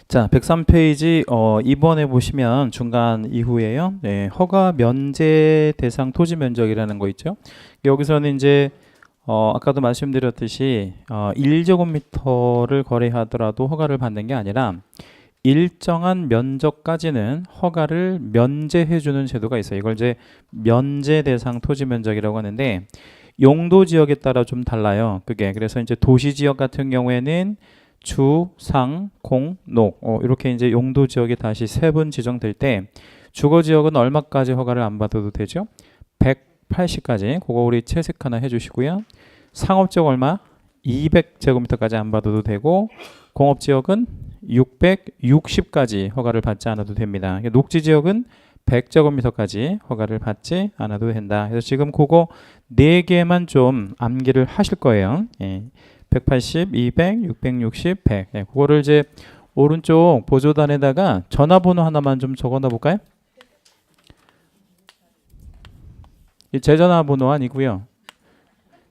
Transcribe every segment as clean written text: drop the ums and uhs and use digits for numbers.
자, 103페이지 2번에 보시면 중간 이후에요. 네, 허가 면제 대상 토지 면적이라는 거 있죠. 여기서는 이제 아까도 말씀드렸듯이 1제곱미터를 거래하더라도 허가를 받는 게 아니라 일정한 면적까지는 허가를 면제해 주는 제도가 있어요. 이걸 이제 면제 대상 토지 면적이라고 하는데 용도 지역에 따라 좀 달라요. 그게 그래서 이제 도시 지역 같은 경우에는 주, 상, 공, 녹 이렇게 이제 용도 지역이 다시 세분 지정될 때 주거 지역은 얼마까지 허가를 안 받아도 되죠? 180까지. 그거 우리 채색 하나 해주시고요. 상업 지역 얼마? 200제곱미터까지 안 받아도 되고 공업 지역은 660까지 허가를 받지 않아도 됩니다. 녹지 지역은 100제곱미터까지 허가를 받지 않아도 된다. 그래서 지금 그거 4개만 좀 암기를 하실 거예요. 180, 200, 660, 100. 그거를 이제 오른쪽 보조단에다가 전화번호 하나만 좀 적어놔 볼까요? 제 전화번호 아니고요.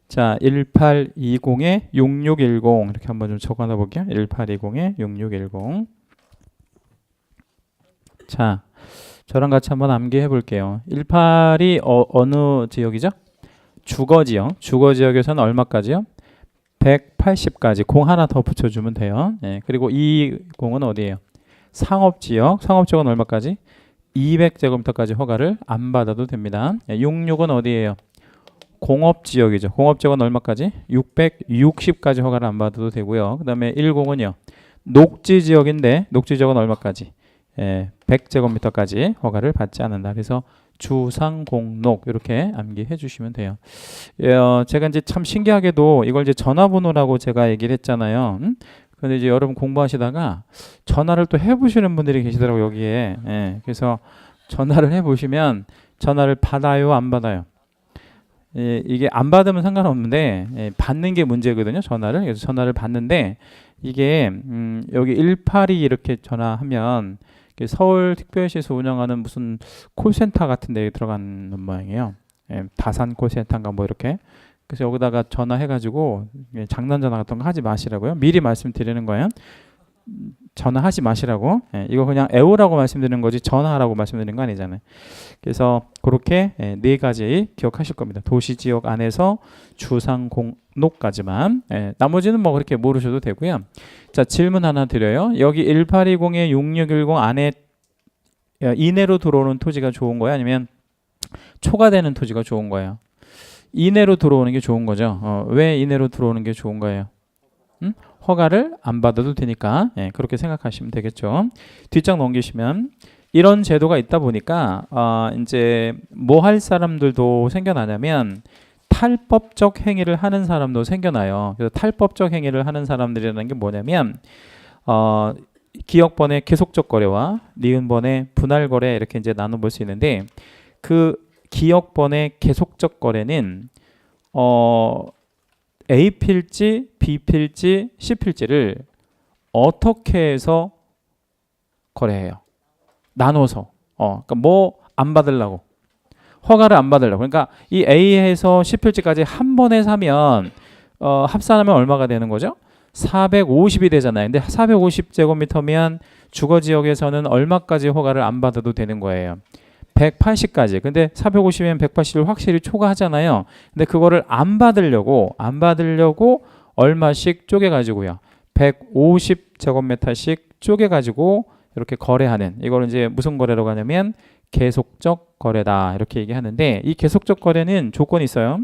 자, 1820-6610 이렇게 한번 좀 적어놔 볼게요. 1820-6610. 자, 저랑 같이 한번 암기해 볼게요. 18이 어느 지역이죠? 주거지역. 주거지역에서는 얼마까지요? 180까지. 공 하나 더 붙여주면 돼요. 그리고 이 공은 어디예요? 상업지역. 상업지역은 얼마까지? 200제곱미터까지 허가를 안 받아도 됩니다. 66은 어디예요? 공업지역이죠. 공업지역은 얼마까지? 660까지 허가를 안 받아도 되고요. 그 다음에 10은요. 녹지지역인데 녹지지역은 얼마까지? 100제곱미터까지 허가를 받지 않는다. 그래서 주상공록 이렇게 암기해 주시면 돼요. 제가 이제 참 신기하게도 이걸 이제 전화번호라고 제가 얘기를 했잖아요. 근데 이제 여러분 공부하시다가 전화를 또 해보시는 분들이 계시더라고요, 여기에. 그래서 전화를 해보시면 전화를 받아요, 안 받아요? 이게 안 받으면 상관없는데 받는 게 문제거든요, 전화를. 그래서 전화를 받는데 이게 여기 182 이렇게 전화하면 서울특별시에서 운영하는 무슨 콜센터 같은 데에 들어가는 모양이에요. 다산 콜센터인가 뭐 이렇게. 그래서 여기다가 전화해가지고 장난 전화 같은 거 하지 마시라고요. 미리 말씀드리는 거예요. 전화하지 마시라고. 이거 그냥 애우라고 말씀드리는 거지 전화하라고 말씀드리는 거 아니잖아요. 그래서 그렇게 4가지 기억하실 겁니다. 도시지역 안에서 주상공록까지만. 나머지는 뭐 그렇게 모르셔도 되고요. 자, 질문 하나 드려요. 여기 1820-6610 안에 이내로 들어오는 토지가 좋은 거예요? 아니면 초과되는 토지가 좋은 거예요? 이내로 들어오는 게 좋은 거죠. 왜 이내로 들어오는 게 좋은 거예요? 허가를 안 받아도 되니까 그렇게 생각하시면 되겠죠. 뒷장 넘기시면 이런 제도가 있다 보니까 이제 뭐 할 사람들도 생겨나냐면 탈법적 행위를 하는 사람도 생겨나요. 그래서 탈법적 행위를 하는 사람들이라는 게 뭐냐면 기억번의 계속적 거래와 니은번의 분할 거래 이렇게 이제 나눠볼 수 있는데 그 기억번의 계속적 거래는 A 필지, B 필지, C 필지를 어떻게 해서 거래해요? 나눠서. 그러니까 뭐 안 받으려고. 허가를 안 받으려고. 그러니까 이 A에서 C 필지까지 한 번에 사면 합산하면 얼마가 되는 거죠? 450이 되잖아요. 근데 450제곱미터면 주거지역에서는 얼마까지 허가를 안 받아도 되는 거예요? 180까지. 근데 450이면 180을 확실히 초과하잖아요. 근데 그거를 안 받으려고 얼마씩 쪼개가지고요. 150제곱미터씩 쪼개가지고 이렇게 거래하는, 이걸 이제 무슨 거래라고 하냐면 계속적 거래다 이렇게 얘기하는데, 이 계속적 거래는 조건이 있어요.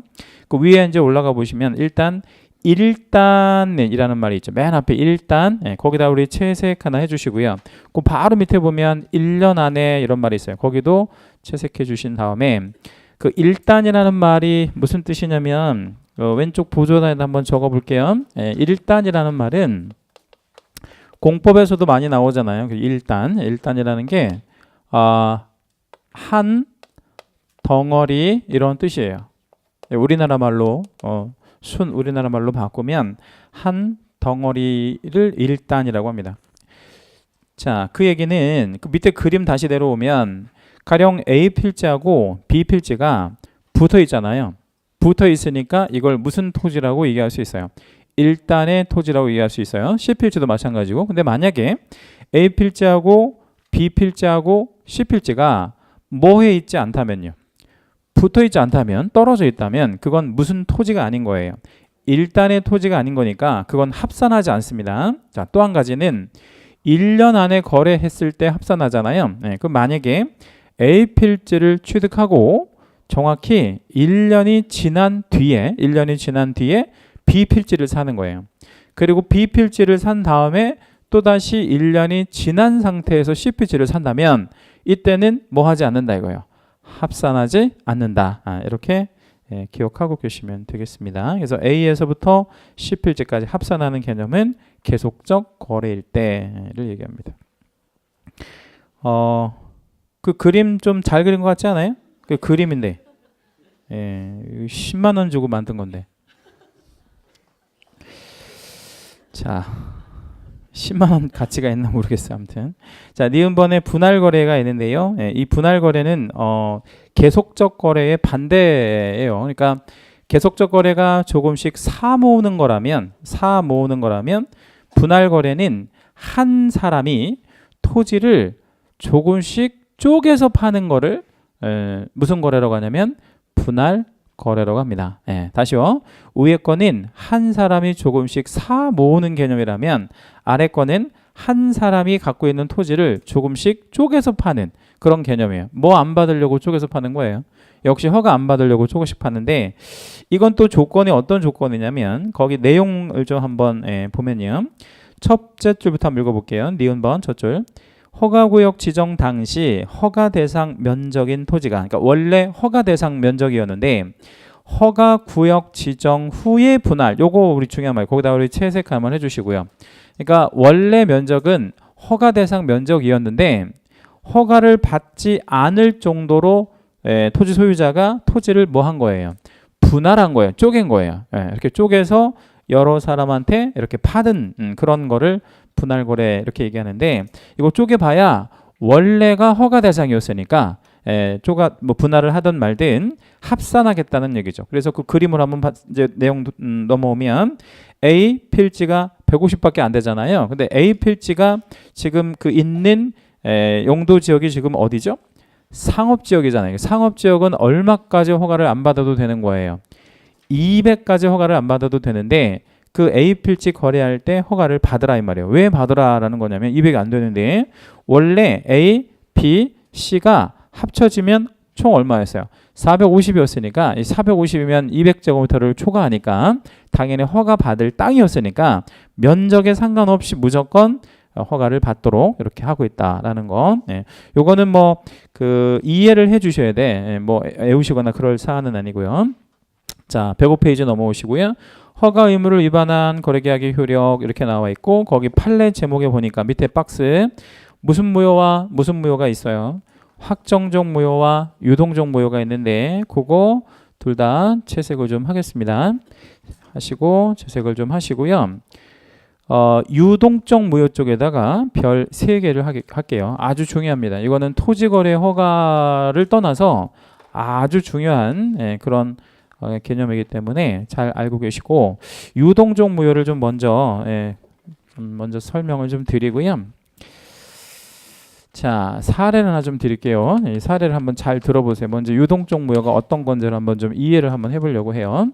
그 위에 이제 올라가 보시면 일단 1단이라는 말이 있죠. 맨 앞에 1단. 거기다 우리 채색 하나 해주시고요. 그 바로 밑에 보면 1년 안에 이런 말이 있어요. 거기도 채색해 주신 다음에 그 1단이라는 말이 무슨 뜻이냐면 왼쪽 보조단에 한번 적어 볼게요. 1단이라는 말은 공법에서도 많이 나오잖아요. 1단이라는 게 한 덩어리 이런 뜻이에요. 우리나라 말로 우리나라 말로 바꾸면 한 덩어리를 1단이라고 합니다. 자, 그 얘기는 그 밑에 그림 다시 내려오면 가령 A 필지하고 B 필지가 붙어 있잖아요. 붙어 있으니까 이걸 무슨 토지라고 얘기할 수 있어요? 일단의 토지라고 이해할 수 있어요. C필지도 마찬가지고. 근데 만약에 A필지하고 B필지하고 C필지가 뭐해 있지 않다면요. 붙어 있지 않다면, 떨어져 있다면 그건 무슨 토지가 아닌 거예요. 일단의 토지가 아닌 거니까 그건 합산하지 않습니다. 자, 또 한 가지는 1년 안에 거래했을 때 합산하잖아요. 네, 그럼 만약에 A필지를 취득하고 정확히 1년이 지난 뒤에 B필지를 사는 거예요. 그리고 B필지를 산 다음에 또다시 1년이 지난 상태에서 C필지를 산다면 이때는 뭐 하지 않는다 이거예요. 합산하지 않는다. 이렇게 기억하고 계시면 되겠습니다. 그래서 A에서부터 C필지까지 합산하는 개념은 계속적 거래일 때를 얘기합니다. 그 그림 좀 잘 그린 것 같지 않아요? 그 그림인데 10만 원 주고 만든 건데. 자, 10만 원 가치가 있나 모르겠어요. 아무튼 자, 니은번에 분할 거래가 있는데요. 이 분할 거래는 계속적 거래의 반대예요. 그러니까 계속적 거래가 조금씩 사 모으는 거라면 분할 거래는 한 사람이 토지를 조금씩 쪼개서 파는 거를 무슨 거래라고 하냐면 분할 거래라고 합니다. 다시요. 위에 거는 한 사람이 조금씩 사 모으는 개념이라면 아래 거는 한 사람이 갖고 있는 토지를 조금씩 쪼개서 파는 그런 개념이에요. 뭐 안 받으려고 쪼개서 파는 거예요. 역시 허가 안 받으려고 조금씩 파는데 이건 또 조건이 어떤 조건이냐면 거기 내용을 좀 한번 보면요. 첫째 줄부터 한번 읽어볼게요. 니은번 첫 줄. 허가구역 지정 당시 허가 대상 면적인 토지가 그러니까 원래 허가 대상 면적이었는데 허가구역 지정 후에 분할 요거 우리 중요한 말 거기다 우리 채색 한번 해주시고요. 그러니까 원래 면적은 허가 대상 면적이었는데 허가를 받지 않을 정도로 토지 소유자가 토지를 뭐 한 거예요? 분할한 거예요. 쪼갠 거예요. 이렇게 쪼개서 여러 사람한테 이렇게 파는 그런 거를 분할 거래 이렇게 얘기하는데 이거 쪼개봐야 원래가 허가 대상이었으니까 뭐 분할을 하든 말든 합산하겠다는 얘기죠. 그래서 그 그림을 한번 이제 내용 넘어오면 A 필지가 150밖에 안 되잖아요. 근데 A 필지가 지금 그 있는 용도 지역이 지금 어디죠? 상업지역이잖아요. 상업지역은 얼마까지 허가를 안 받아도 되는 거예요? 200까지 허가를 안 받아도 되는데 그 A 필지 거래할 때 허가를 받으라 이 말이에요. 왜 받으라라는 거냐면 200이 안 되는데 원래 A, B, C가 합쳐지면 총 얼마였어요? 450이었으니까 이 450이면 200제곱미터를 초과하니까 당연히 허가 받을 땅이었으니까 면적에 상관없이 무조건 허가를 받도록 이렇게 하고 있다라는 거. 요거는 뭐 그 이해를 해주셔야 돼. 뭐 애우시거나 그럴 사안은 아니고요. 자, 105페이지 넘어오시고요. 허가 의무를 위반한 거래계약의 효력 이렇게 나와 있고 거기 판례 제목에 보니까 밑에 박스 무슨 무효와 무슨 무효가 있어요. 확정적 무효와 유동적 무효가 있는데 그거 둘 다 채색을 좀 하겠습니다. 하시고 채색을 좀 하시고요. 유동적 무효 쪽에다가 별 3개를 할게요. 아주 중요합니다. 이거는 토지거래 허가를 떠나서 아주 중요한 그런 개념이기 때문에 잘 알고 계시고 유동적 무효를 좀 먼저 설명을 좀 드리고요. 자, 사례를 하나 좀 드릴게요. 이 사례를 한번 잘 들어보세요. 먼저 유동적 무효가 어떤 건지를 한번 좀 이해를 한번 해보려고 해요.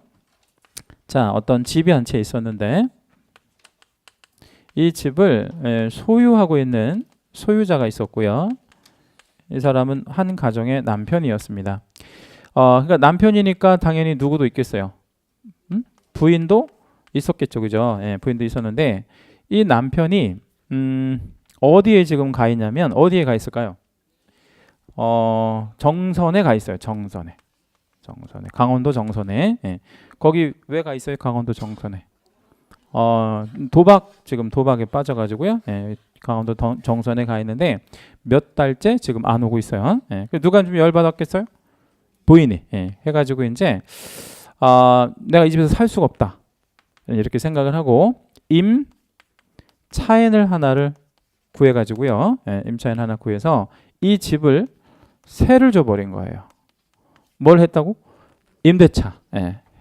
자, 어떤 집이 한 채 있었는데 이 집을 소유하고 있는 소유자가 있었고요. 이 사람은 한 가정의 남편이었습니다. 그러니까 남편이니까 당연히 누구도 있겠어요. 부인도 있었겠죠, 그죠? 부인도 있었는데 이 남편이 어디에 지금 가 있냐면 어디에 가 있을까요? 정선에 가 있어요. 정선에. 강원도 정선에. 거기 왜 가 있어요? 강원도 정선에. 지금 도박에 빠져가지고요. 강원도 정선에 가 있는데 몇 달째 지금 안 오고 있어요. 누가 좀 열받았겠어요? 부인이 해가지고 이제 내가 이 집에서 살 수가 없다 이렇게 생각을 하고 임차인을 하나를 구해가지고요. 임차인 하나 구해서 이 집을 세를 줘버린 거예요. 뭘 했다고? 임대차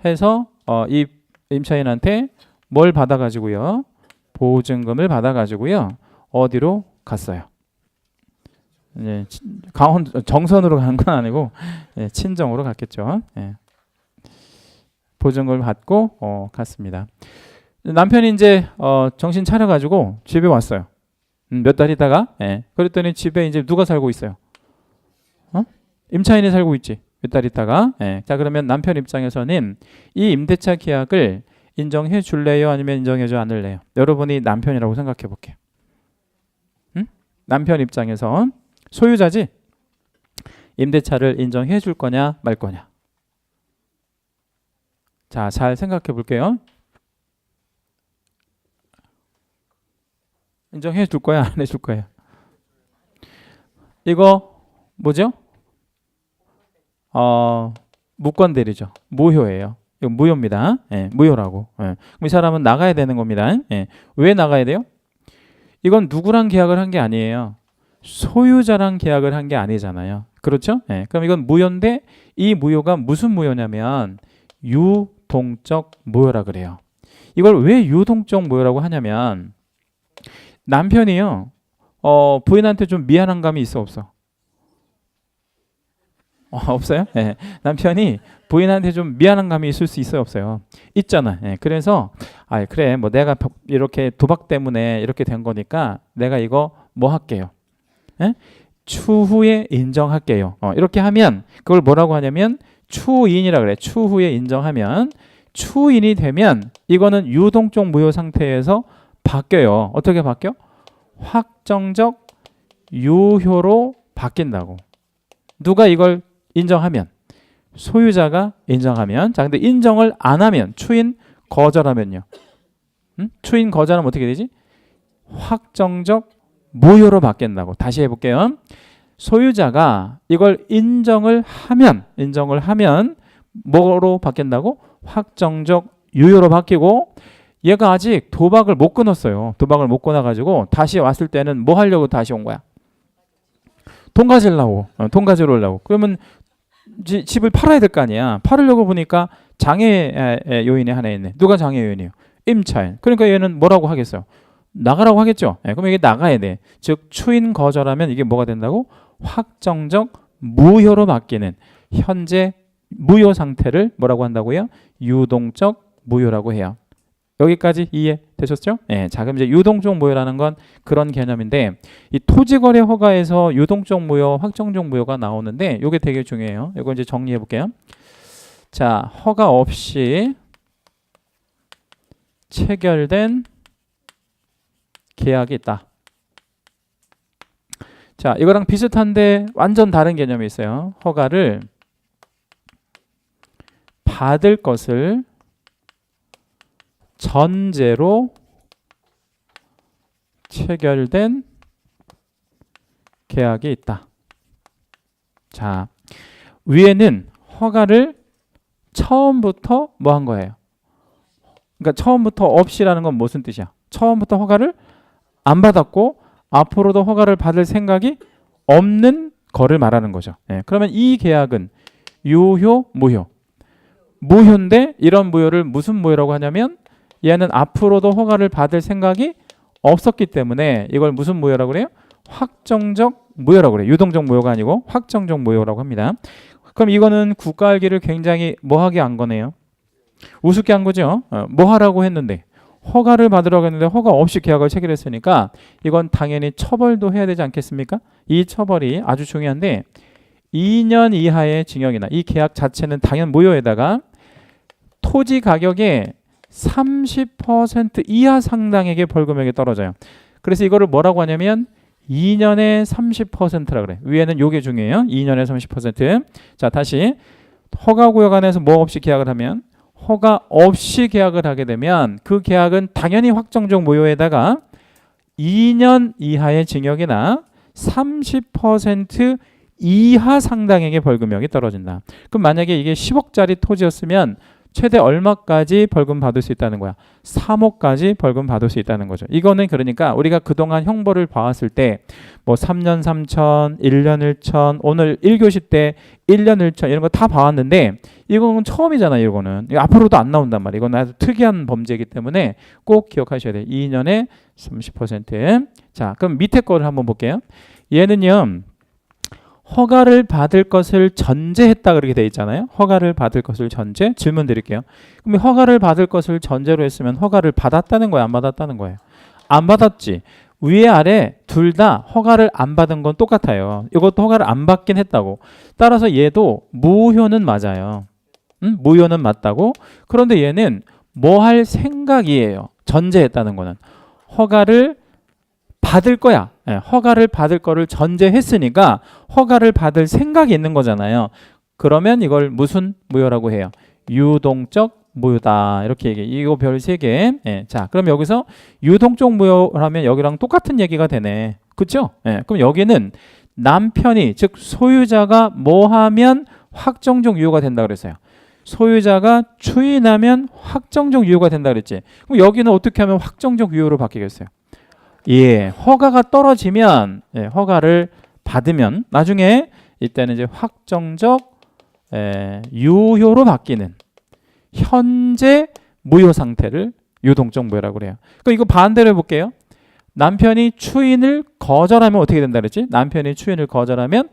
해서 이 임차인한테 뭘 받아가지고요? 보증금을 받아가지고요. 어디로 갔어요? 예, 정선으로 간 건 아니고 예, 친정으로 갔겠죠. 예. 보증금을 받고 갔습니다. 남편이 이제 정신 차려가지고 집에 왔어요. 몇 달 있다가 그랬더니 집에 이제 누가 살고 있어요? 임차인이 살고 있지. 몇 달 있다가 자 그러면 남편 입장에서는 이 임대차 계약을 인정해 줄래요? 아니면 인정해 줘 않을래요? 여러분이 남편이라고 생각해 볼게요. 남편 입장에서 소유자지? 임대차를 인정해 줄 거냐 말 거냐? 자, 잘 생각해 볼게요. 인정해 줄 거야 안 해 줄 거야? 이거 뭐죠? 무권 대리죠. 무효예요. 이거 무효입니다. 무효라고. 그럼 이 사람은 나가야 되는 겁니다. 왜 나가야 돼요? 이건 누구랑 계약을 한 게 아니에요. 소유자랑 계약을 한 게 아니잖아요. 그렇죠? 그럼 이건 무효인데 이 무효가 무슨 무효냐면 유동적 무효라 그래요. 이걸 왜 유동적 무효라고 하냐면 남편이요. 부인한테 좀 미안한 감이 있어 없어? 없어요? 남편이 부인한테 좀 미안한 감이 있을 수 있어요 없어요? 있잖아. 그래서 그래 뭐 내가 이렇게 도박 때문에 이렇게 된 거니까 내가 이거 뭐 할게요. 추후에 인정할게요. 이렇게 하면 그걸 뭐라고 하냐면 추인이라 그래. 추후에 인정하면 추인이 되면 이거는 유동적 무효 상태에서 바뀌어요. 어떻게 바뀌어? 확정적 유효로 바뀐다고. 누가 이걸 인정하면? 소유자가 인정하면. 자, 근데 인정을 안 하면 추인 거절하면요. 추인 거절하면 어떻게 되지? 확정적 무효로 바뀐다고. 다시 해볼게요. 소유자가 이걸 인정을 하면 뭐로 바뀐다고? 확정적 유효로 바뀌고 얘가 아직 도박을 못 끊었어요. 도박을 못 끊어가지고 다시 왔을 때는 뭐 하려고 다시 온 거야? 돈 가지려고. 돈 가지러 오려고. 그러면 집을 팔아야 될 거 아니야. 팔으려고 보니까 장애 요인이 하나 있네. 누가 장애 요인이에요? 임차인. 그러니까 얘는 뭐라고 하겠어요? 나가라고 하겠죠. 그럼 이게 나가야 돼. 즉 추인 거절하면 이게 뭐가 된다고? 확정적 무효로 바뀌는 현재 무효 상태를 뭐라고 한다고요? 유동적 무효라고 해요. 여기까지 이해되셨죠? 자, 그럼 이제 유동적 무효라는 건 그런 개념인데 이 토지거래 허가에서 유동적 무효, 확정적 무효가 나오는데 이게 되게 중요해요. 이거 이제 정리해 볼게요. 자, 허가 없이 체결된 계약이 있다. 자, 이거랑 비슷한데 완전 다른 개념이 있어요. 허가를 받을 것을 전제로 체결된 계약이 있다. 자, 위에는 허가를 처음부터 뭐 한 거예요? 그러니까 처음부터 없이라는 건 무슨 뜻이야? 처음부터 허가를 안 받았고 앞으로도 허가를 받을 생각이 없는 거를 말하는 거죠. 그러면 이 계약은 유효, 무효. 무효인데 이런 무효를 무슨 무효라고 하냐면 얘는 앞으로도 허가를 받을 생각이 없었기 때문에 이걸 무슨 무효라고 그래요? 확정적 무효라고 그래요. 유동적 무효가 아니고 확정적 무효라고 합니다. 그럼 이거는 국가 알기를 굉장히 뭐하게 한 거네요. 우습게 한 거죠. 뭐 하라고 했는데 허가를 받으라고 했는데 허가 없이 계약을 체결했으니까 이건 당연히 처벌도 해야 되지 않겠습니까? 이 처벌이 아주 중요한데 2년 이하의 징역이나 이 계약 자체는 당연 무효에다가 토지 가격의 30% 이하 상당액의 벌금액이 떨어져요. 그래서 이거를 뭐라고 하냐면 2년에 30%라 그래. 위에는 요게 중요해요. 2년에 30%. 자, 다시 허가구역 안에서 뭐 없이 계약을 하면 허가 없이 계약을 하게 되면 그 계약은 당연히 확정적 무효에다가 2년 이하의 징역이나 30% 이하 상당액의 벌금형이 떨어진다. 그럼 만약에 이게 10억짜리 토지였으면 최대 얼마까지 벌금 받을 수 있다는 거야? 3억까지 벌금 받을 수 있다는 거죠. 이거는 그러니까 우리가 그동안 형벌을 봐왔을 때 뭐 3년 3천, 1년 1천, 오늘 1교시 때 1년 1천 이런 거 다 봐왔는데 이거는 처음이잖아요. 이거는 이거 앞으로도 안 나온단 말이에요. 이건 아주 특이한 범죄이기 때문에 꼭 기억하셔야 돼요. 2년에 30%. 자, 그럼 밑에 거를 한번 볼게요. 얘는요. 허가를 받을 것을 전제했다 그렇게 돼 있잖아요. 허가를 받을 것을 전제. 질문 드릴게요. 그럼 허가를 받을 것을 전제로 했으면 허가를 받았다는 거예요? 안 받았다는 거예요? 안 받았지. 위에 아래 둘 다 허가를 안 받은 건 똑같아요. 이것도 허가를 안 받긴 했다고. 따라서 얘도 무효는 맞아요. 무효는 맞다고. 그런데 얘는 뭐 할 생각이에요. 전제했다는 거는. 허가를 받을 거야. 허가를 받을 거를 전제했으니까 허가를 받을 생각이 있는 거잖아요. 그러면 이걸 무슨 무효라고 해요? 유동적 무효다. 이렇게 얘기해. 이거 별 3개. 자, 그럼 여기서 유동적 무효라면 여기랑 똑같은 얘기가 되네. 그렇죠? 그럼 여기는 남편이 즉 소유자가 뭐 하면 확정적 유효가 된다 그랬어요. 소유자가 추인하면 확정적 유효가 된다 그랬지. 그럼 여기는 어떻게 하면 확정적 유효로 바뀌겠어요? 허가가 떨어지면 허가를 받으면 나중에 이때는 이제 확정적 유효로 바뀌는 현재 무효 상태를 유동적 무효라고 그래요. 그럼 이거 반대로 해볼게요. 남편이 추인을 거절하면 어떻게 된다 그랬지? 남편이 추인을 거절하면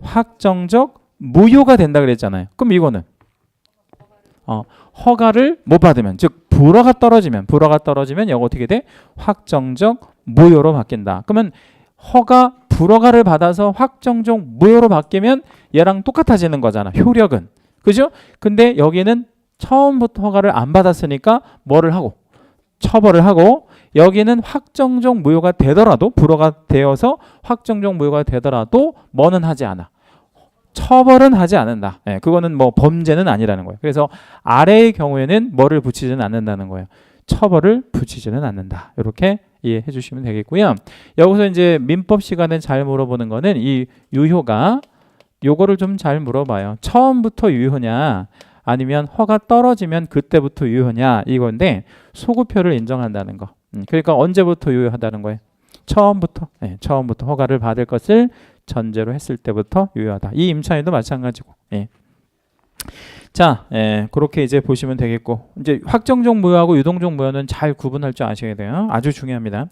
확정적 무효가 된다 그랬잖아요. 그럼 이거는 허가를 못 받으면 즉 불허가 떨어지면 이거 어떻게 돼? 확정적 무효로 바뀐다. 그러면 불허가를 받아서 확정적 무효로 바뀌면 얘랑 똑같아지는 거잖아. 효력은. 그죠? 근데 여기는 처음부터 허가를 안 받았으니까 뭐를 하고? 처벌을 하고 여기는 확정적 무효가 되더라도 불허가 되어서 확정적 무효가 되더라도 뭐는 하지 않아. 처벌은 하지 않는다. 그거는 뭐 범죄는 아니라는 거예요. 그래서 아래의 경우에는 뭐를 붙이지는 않는다는 거예요. 처벌을 붙이지는 않는다. 이렇게 이해해 주시면 되겠고요. 여기서 이제 민법 시간에 잘 물어보는 거는 이 유효가 요거를 좀 잘 물어봐요. 처음부터 유효냐 아니면 허가 떨어지면 그때부터 유효냐 이건데 소급표를 인정한다는 거. 그러니까 언제부터 유효하다는 거예요? 처음부터 허가를 받을 것을 전제로 했을 때부터 유효하다. 이 임차인도 마찬가지고. 자, 그렇게 이제 보시면 되겠고 이제 확정적 무효하고 유동적 무효는 잘 구분할 줄 아셔야 돼요. 아주 중요합니다.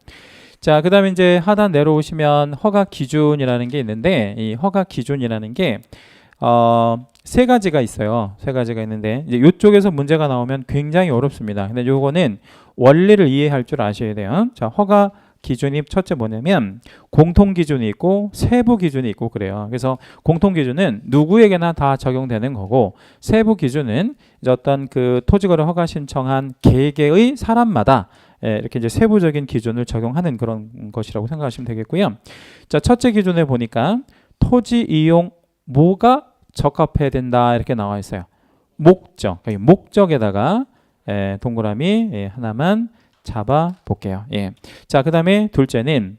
자, 그다음에 이제 하단 내려오시면 허가 기준이라는 게 있는데 이 허가 기준이라는 게 3가지가 있어요. 3가지가 있는데 이제 이쪽에서 문제가 나오면 굉장히 어렵습니다. 근데 요거는 원리를 이해할 줄 아셔야 돼요. 자, 허가 기준이 첫째 뭐냐면 공통 기준이 있고 세부 기준이 있고 그래요. 그래서 공통 기준은 누구에게나 다 적용되는 거고 세부 기준은 이제 어떤 그 토지거래 허가 신청한 개개의 사람마다 이렇게 이제 세부적인 기준을 적용하는 그런 것이라고 생각하시면 되겠고요. 자, 첫째 기준에 보니까 토지 이용 뭐가 적합해야 된다 이렇게 나와 있어요. 목적. 목적에다가 동그라미 하나만 잡아 볼게요. 자, 그 다음에 둘째는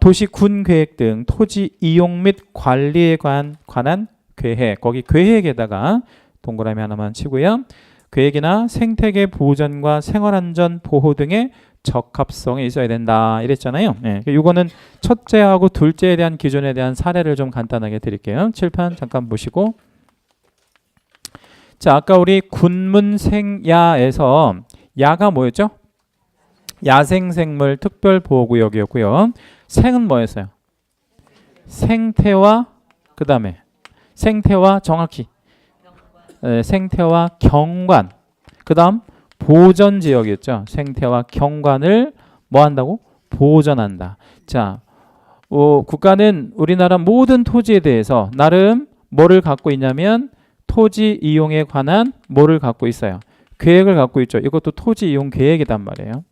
도시 군 계획 등 토지 이용 및 관리에 관한 계획. 거기 계획에다가 동그라미 하나만 치고요. 계획이나 생태계 보전과 생활안전 보호 등의 적합성이 있어야 된다 이랬잖아요. 이거는 첫째하고 둘째에 대한 기준에 대한 사례를 좀 간단하게 드릴게요. 칠판 잠깐 보시고. 자, 아까 우리 군문생야에서 야가 뭐였죠? 야생생물 특별보호구역이었고요. 생은 뭐였어요? 생태와 그 다음에 생태와 정확히 생태와 경관 그 다음 보전지역이었죠. 생태와 경관을 뭐 한다고? 보전한다. 자, 국가는 우리나라 모든 토지에 대해서 나름 뭐를 갖고 있냐면 토지 이용에 관한 뭐를 갖고 있어요? 계획을 갖고 있죠. 이것도 토지 이용 계획이란 말이에요.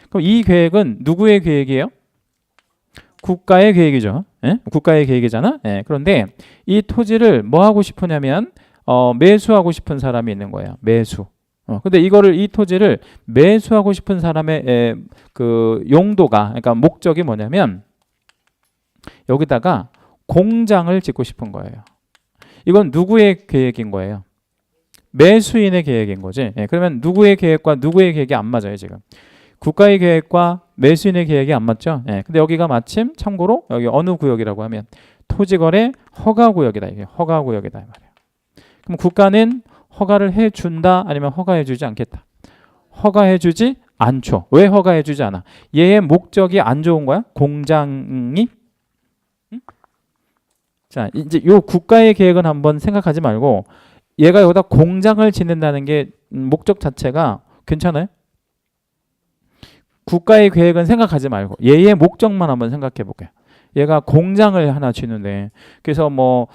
그럼 이 계획은 누구의 계획이에요? 국가의 계획이죠. 국가의 계획이잖아. 그런데 이 토지를 뭐 하고 싶으냐면 매수하고 싶은 사람이 있는 거예요. 매수. 근데 이 토지를 매수하고 싶은 사람의 그 용도가 그러니까 목적이 뭐냐면 여기다가 공장을 짓고 싶은 거예요. 이건 누구의 계획인 거예요? 매수인의 계획인 거지. 예, 그러면 누구의 계획과 누구의 계획이 안 맞아요, 지금. 국가의 계획과 매수인의 계획이 안 맞죠. 예, 근데 여기가 마침 참고로 여기 어느 구역이라고 하면 토지거래 허가구역이다. 이게 허가구역이다 이 말이에요. 그럼 국가는 허가를 해준다 아니면 허가해주지 않겠다. 허가해주지 않죠. 왜 허가해주지 않아? 얘의 목적이 안 좋은 거야? 공장이? 응? 자, 이제 요 국가의 계획은 한번 생각하지 말고 얘가 여기다 공장을 짓는다는 게 목적 자체가 괜찮아요? 국가의 계획은 생각하지 말고 얘의 목적만 한번 생각해 볼게요. 얘가 공장을 하나 짓는데 그래서 뭐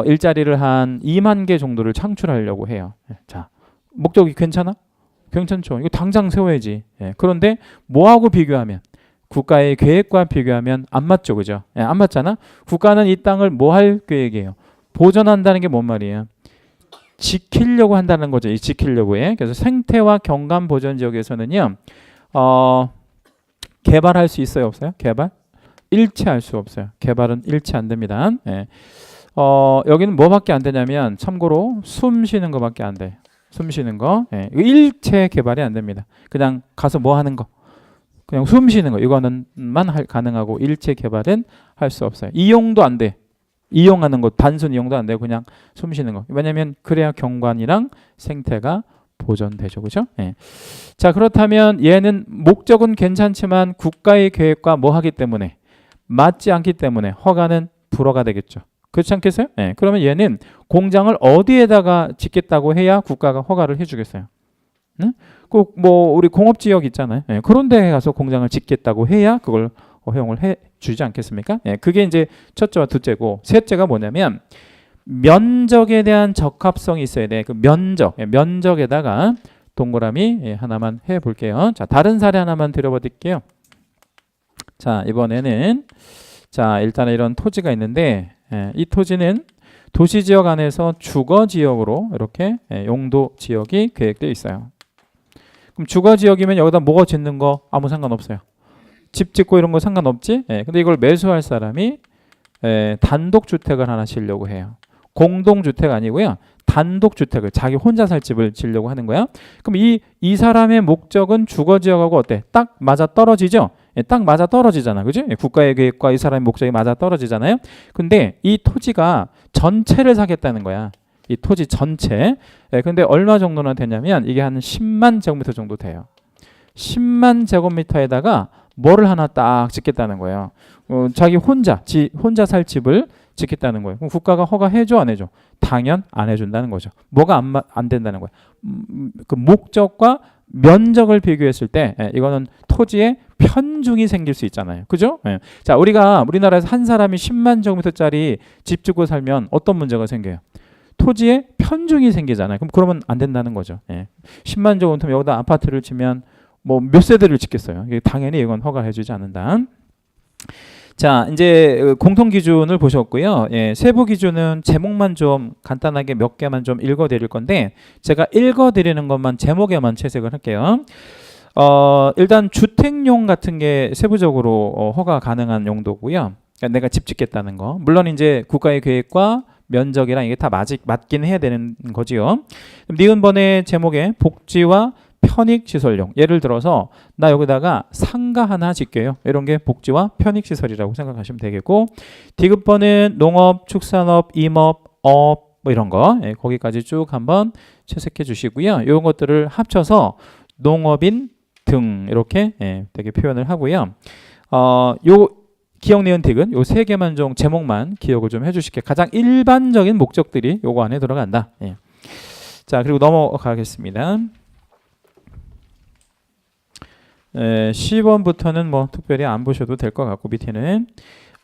일자리를 한 2만 개 정도를 창출하려고 해요. 자, 목적이 괜찮아? 괜찮죠. 이거 당장 세워야지. 예, 그런데 뭐하고 비교하면 국가의 계획과 비교하면 안 맞죠, 그죠? 예, 안 맞잖아. 국가는 이 땅을 뭐 할 계획이에요? 보존한다는 게 뭔 말이에요? 지키려고 한다는 거죠. 이 지키려고 해. 그래서 생태와 경관 보존 지역에서는요, 개발할 수 있어요, 없어요? 개발? 일치할 수 없어요. 개발은 일치 안 됩니다. 예. 여기는 뭐밖에 안 되냐면 참고로 숨 쉬는 거밖에 안 돼. 숨 쉬는 거. 예. 일체 개발이 안 됩니다. 그냥 가서 뭐 하는 거. 그냥 숨 쉬는 거. 이거는만 가능하고 일체 개발은 할 수 없어요. 이용도 안 돼. 이용하는 거 단순 이용도 안 되고 그냥 숨 쉬는 거. 왜냐면 그래야 경관이랑 생태가 보존되죠. 그죠? 예. 자, 그렇다면 얘는 목적은 괜찮지만 국가의 계획과 뭐 하기 때문에 맞지 않기 때문에 허가는 불허가 되겠죠. 그렇지 않겠어요? 예. 그러면 얘는 공장을 어디에다가 짓겠다고 해야 국가가 허가를 해주겠어요? 응? 꼭 뭐 우리 공업지역 있잖아요. 예. 그런 데 가서 공장을 짓겠다고 해야 그걸 허용을 해주지 않겠습니까? 예. 그게 이제 첫째와 둘째고 셋째가 뭐냐면 면적에 대한 적합성이 있어야 돼. 그 면적, 면적에다가 동그라미 하나만 해볼게요. 자, 다른 사례 하나만 드려볼게요. 자, 이번에는 자, 일단은 이런 토지가 있는데 이 토지는 도시지역 안에서 주거지역으로 이렇게 용도 지역이 계획되어 있어요. 그럼 주거지역이면 여기다 뭐가 짓는 거 아무 상관없어요. 집 짓고 이런 거 상관없지? 근데 이걸 매수할 사람이 단독주택을 하나 지으려고 해요. 공동주택 아니고요. 단독주택을 자기 혼자 살 집을 지으려고 하는 거야. 그럼 이 사람의 목적은 주거지역하고 어때? 딱 맞아 떨어지죠? 딱 맞아 떨어지잖아. 그죠? 국가의 계획과 이 사람의 목적이 맞아 떨어지잖아요. 근데 이 토지가 전체를 사겠다는 거야. 이 토지 전체. 근데 얼마 정도나 되냐면 이게 한 10만 제곱미터 정도 돼요. 10만 제곱미터에다가 뭐를 하나 딱 짓겠다는 거예요. 자기 혼자 살 집을 짓겠다는 거예요. 그럼 국가가 허가해줘 안 해줘? 당연 안 해준다는 거죠. 뭐가 안 된다는 거예요. 그 목적과 면적을 비교했을 때 이거는 토지에 편중이 생길 수 있잖아요. 그죠? 자, 우리나라에서 한 사람이 10만 제곱미터짜리 집 짓고 살면 어떤 문제가 생겨요? 토지에 편중이 생기잖아요. 그러면 안 된다는 거죠. 10만 제곱미터면 여기다 아파트를 지면 뭐 몇 세대를 짓겠어요. 당연히 이건 허가해주지 않는다. 자, 이제 공통 기준을 보셨고요. 세부 기준은 제목만 좀 간단하게 몇 개만 좀 읽어드릴 건데 제가 읽어드리는 것만 제목에만 채색을 할게요. 일단 주택용 같은 게 세부적으로 허가 가능한 용도고요. 그러니까 내가 집 짓겠다는 거. 물론 이제 국가의 계획과 면적이랑 이게 다 맞긴 해야 되는 거지요. 니은번의 제목에 복지와 편익시설용. 예를 들어서 나 여기다가 상가 하나 짓게요. 이런 게 복지와 편익시설이라고 생각하시면 되겠고 디귿번은 농업, 축산업, 임업, 업 뭐 이런 거 거기까지 쭉 한번 채색해 주시고요. 이런 것들을 합쳐서 농업인 등 이렇게 되게 표현을 하고요. 요 기억, 니은, 디귿 요 세 개만 좀 제목만 기억을 좀 해주실게요. 가장 일반적인 목적들이 요거 안에 들어간다. 자, 그리고 넘어가겠습니다. 10번부터는 뭐 특별히 안 보셔도 될 것 같고 밑에는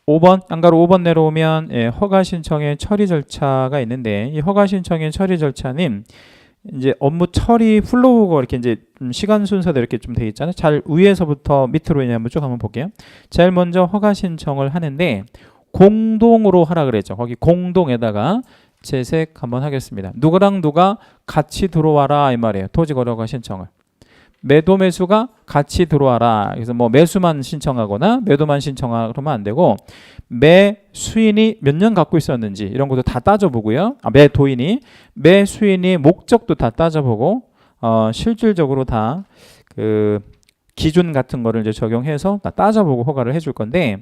5번 안가로 5번 내려오면 허가 신청의 처리 절차가 있는데 이 허가 신청의 처리 절차는 이제 업무 처리 플로우가 이렇게 이제 시간 순서대로 이렇게 좀 되어 있잖아요. 잘 위에서부터 밑으로 한번 쭉 한번 볼게요. 제일 먼저 허가 신청을 하는데 공동으로 하라 그랬죠. 거기 공동에다가 채색 한번 하겠습니다. 누구랑 누가 같이 들어와라 이 말이에요. 토지거래 허가 신청을. 매도 매수가 같이 들어와라. 그래서 뭐 매수만 신청하거나 매도만 신청하거나 그러면 안 되고 매수인이 몇 년 갖고 있었는지 이런 것도 다 따져보고요. 매도인이 매수인이 목적도 다 따져보고 실질적으로 다 그 기준 같은 거를 이제 적용해서 다 따져보고 허가를 해줄 건데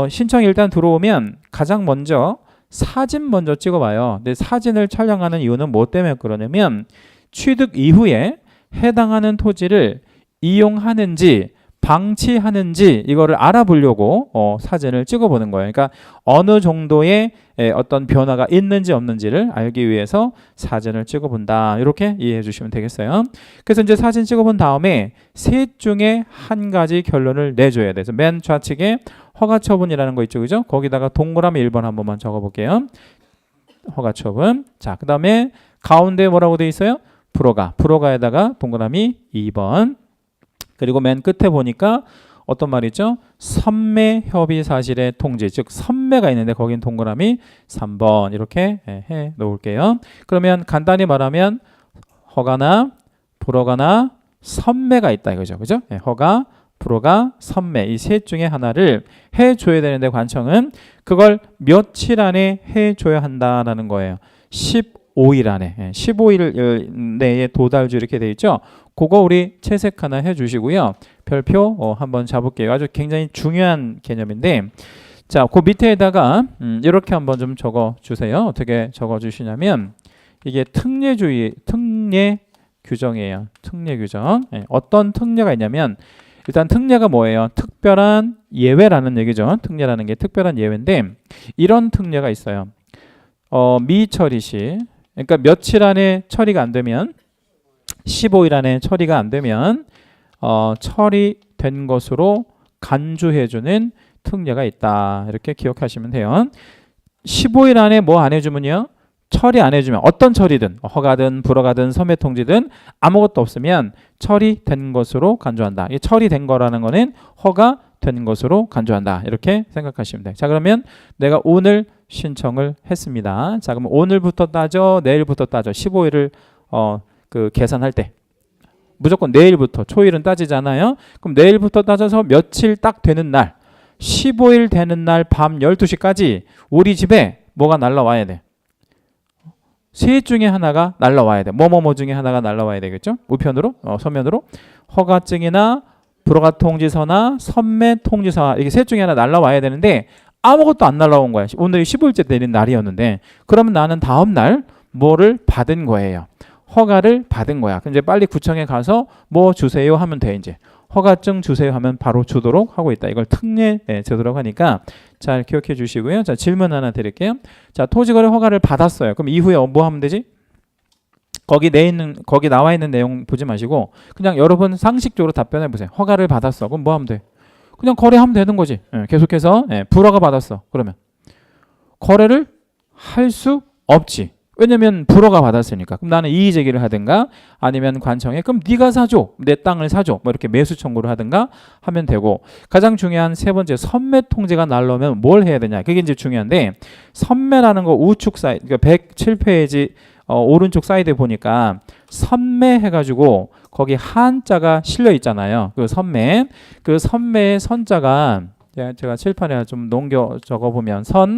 신청이 일단 들어오면 가장 먼저 사진 먼저 찍어봐요. 근데 사진을 촬영하는 이유는 뭐 때문에 그러냐면 취득 이후에 해당하는 토지를 이용하는지 방치하는지 이거를 알아보려고 사진을 찍어보는 거예요. 그러니까 어느 정도의 어떤 변화가 있는지 없는지를 알기 위해서 사진을 찍어본다. 이렇게 이해해 주시면 되겠어요. 그래서 이제 사진 찍어본 다음에 셋 중에 한 가지 결론을 내줘야 돼요. 그래서 맨 좌측에 허가 처분이라는 거 있죠, 그죠? 거기다가 동그라미 1번 한 번만 적어볼게요. 허가 처분. 자, 그 다음에 가운데 뭐라고 돼 있어요? 불허가에다가 동그라미 2번. 그리고 맨 끝에 보니까 어떤 말이죠? 선매 협의 사실의 통지, 즉 선매가 있는데 거긴 동그라미 3번 이렇게 해 놓을게요. 그러면 간단히 말하면 허가나 불허가나 선매가 있다 이거죠, 그죠? 허가, 불허가, 선매 이 셋 중에 하나를 해줘야 되는데 관청은 그걸 며칠 안에 해줘야 한다라는 거예요. 15일 안에 15일 내에 도달주 이렇게 돼 있죠. 그거 우리 채색 하나 해주시고요. 별표 한번 잡을게요. 아주 굉장히 중요한 개념인데 자, 그 밑에다가 이렇게 한번 좀 적어주세요. 어떻게 적어주시냐면 이게 특례 규정이에요. 특례 규정. 어떤 특례가 있냐면 일단 특례가 뭐예요? 특별한 예외라는 얘기죠. 특례라는 게 특별한 예외인데 이런 특례가 있어요. 미처리 시 그러니까 며칠 안에 처리가 안 되면 15일 안에 처리가 안 되면 처리된 것으로 간주해주는 특례가 있다. 이렇게 기억하시면 돼요. 15일 안에 뭐 안 해주면요? 처리 안 해주면 어떤 처리든 허가든 불허가든 선매통지든 아무것도 없으면 처리된 것으로 간주한다. 이 처리된 거라는 거는 허가된 것으로 간주한다. 이렇게 생각하시면 돼요. 자, 그러면 내가 오늘 신청을 했습니다. 자, 그럼 오늘부터 따져, 내일부터 따져. 15일을 그 계산할 때 무조건 내일부터 초일은 따지잖아요. 그럼 내일부터 따져서 며칠 딱 되는 날 15일 되는 날 밤 12시까지 우리 집에 뭐가 날라와야 돼. 셋 중에 하나가 날라와야 돼. 뭐뭐뭐 중에 하나가 날라와야 되겠죠. 우편으로 서면으로 허가증이나 불허가 통지서나 선매 통지서 이게 셋 중에 하나 날라와야 되는데 아무것도 안 날라온 거야. 오늘이 15일째 되는 날이었는데 그러면 나는 다음 날 뭐를 받은 거예요. 허가를 받은 거야. 그럼 이제 빨리 구청에 가서 뭐 주세요 하면 돼. 이제 허가증 주세요 하면 바로 주도록 하고 있다. 이걸 특례 제도라고 하니까 잘 기억해 주시고요. 자, 질문 하나 드릴게요. 자, 토지거래 허가를 받았어요. 그럼 이후에 뭐 하면 되지? 거기 나와 있는 내용 보지 마시고 그냥 여러분 상식적으로 답변해 보세요. 허가를 받았어. 그럼 뭐 하면 돼? 그냥 거래하면 되는 거지. 계속해서 불허가 받았어. 그러면 거래를 할 수 없지. 왜냐면 불허가 받았으니까. 그럼 나는 이의 제기를 하든가 아니면 관청에 그럼 네가 사줘. 내 땅을 사줘. 뭐 이렇게 매수 청구를 하든가 하면 되고 가장 중요한 세 번째 선매 통지가 날라오면 뭘 해야 되냐. 그게 이제 중요한데 선매라는 거 우측 사이드 그러니까 107페이지 오른쪽 사이드에 보니까 선매 해가지고 거기 한자가 실려 있잖아요. 그 선매의 선자가 제가 칠판에 좀 넘겨 적어보면 선매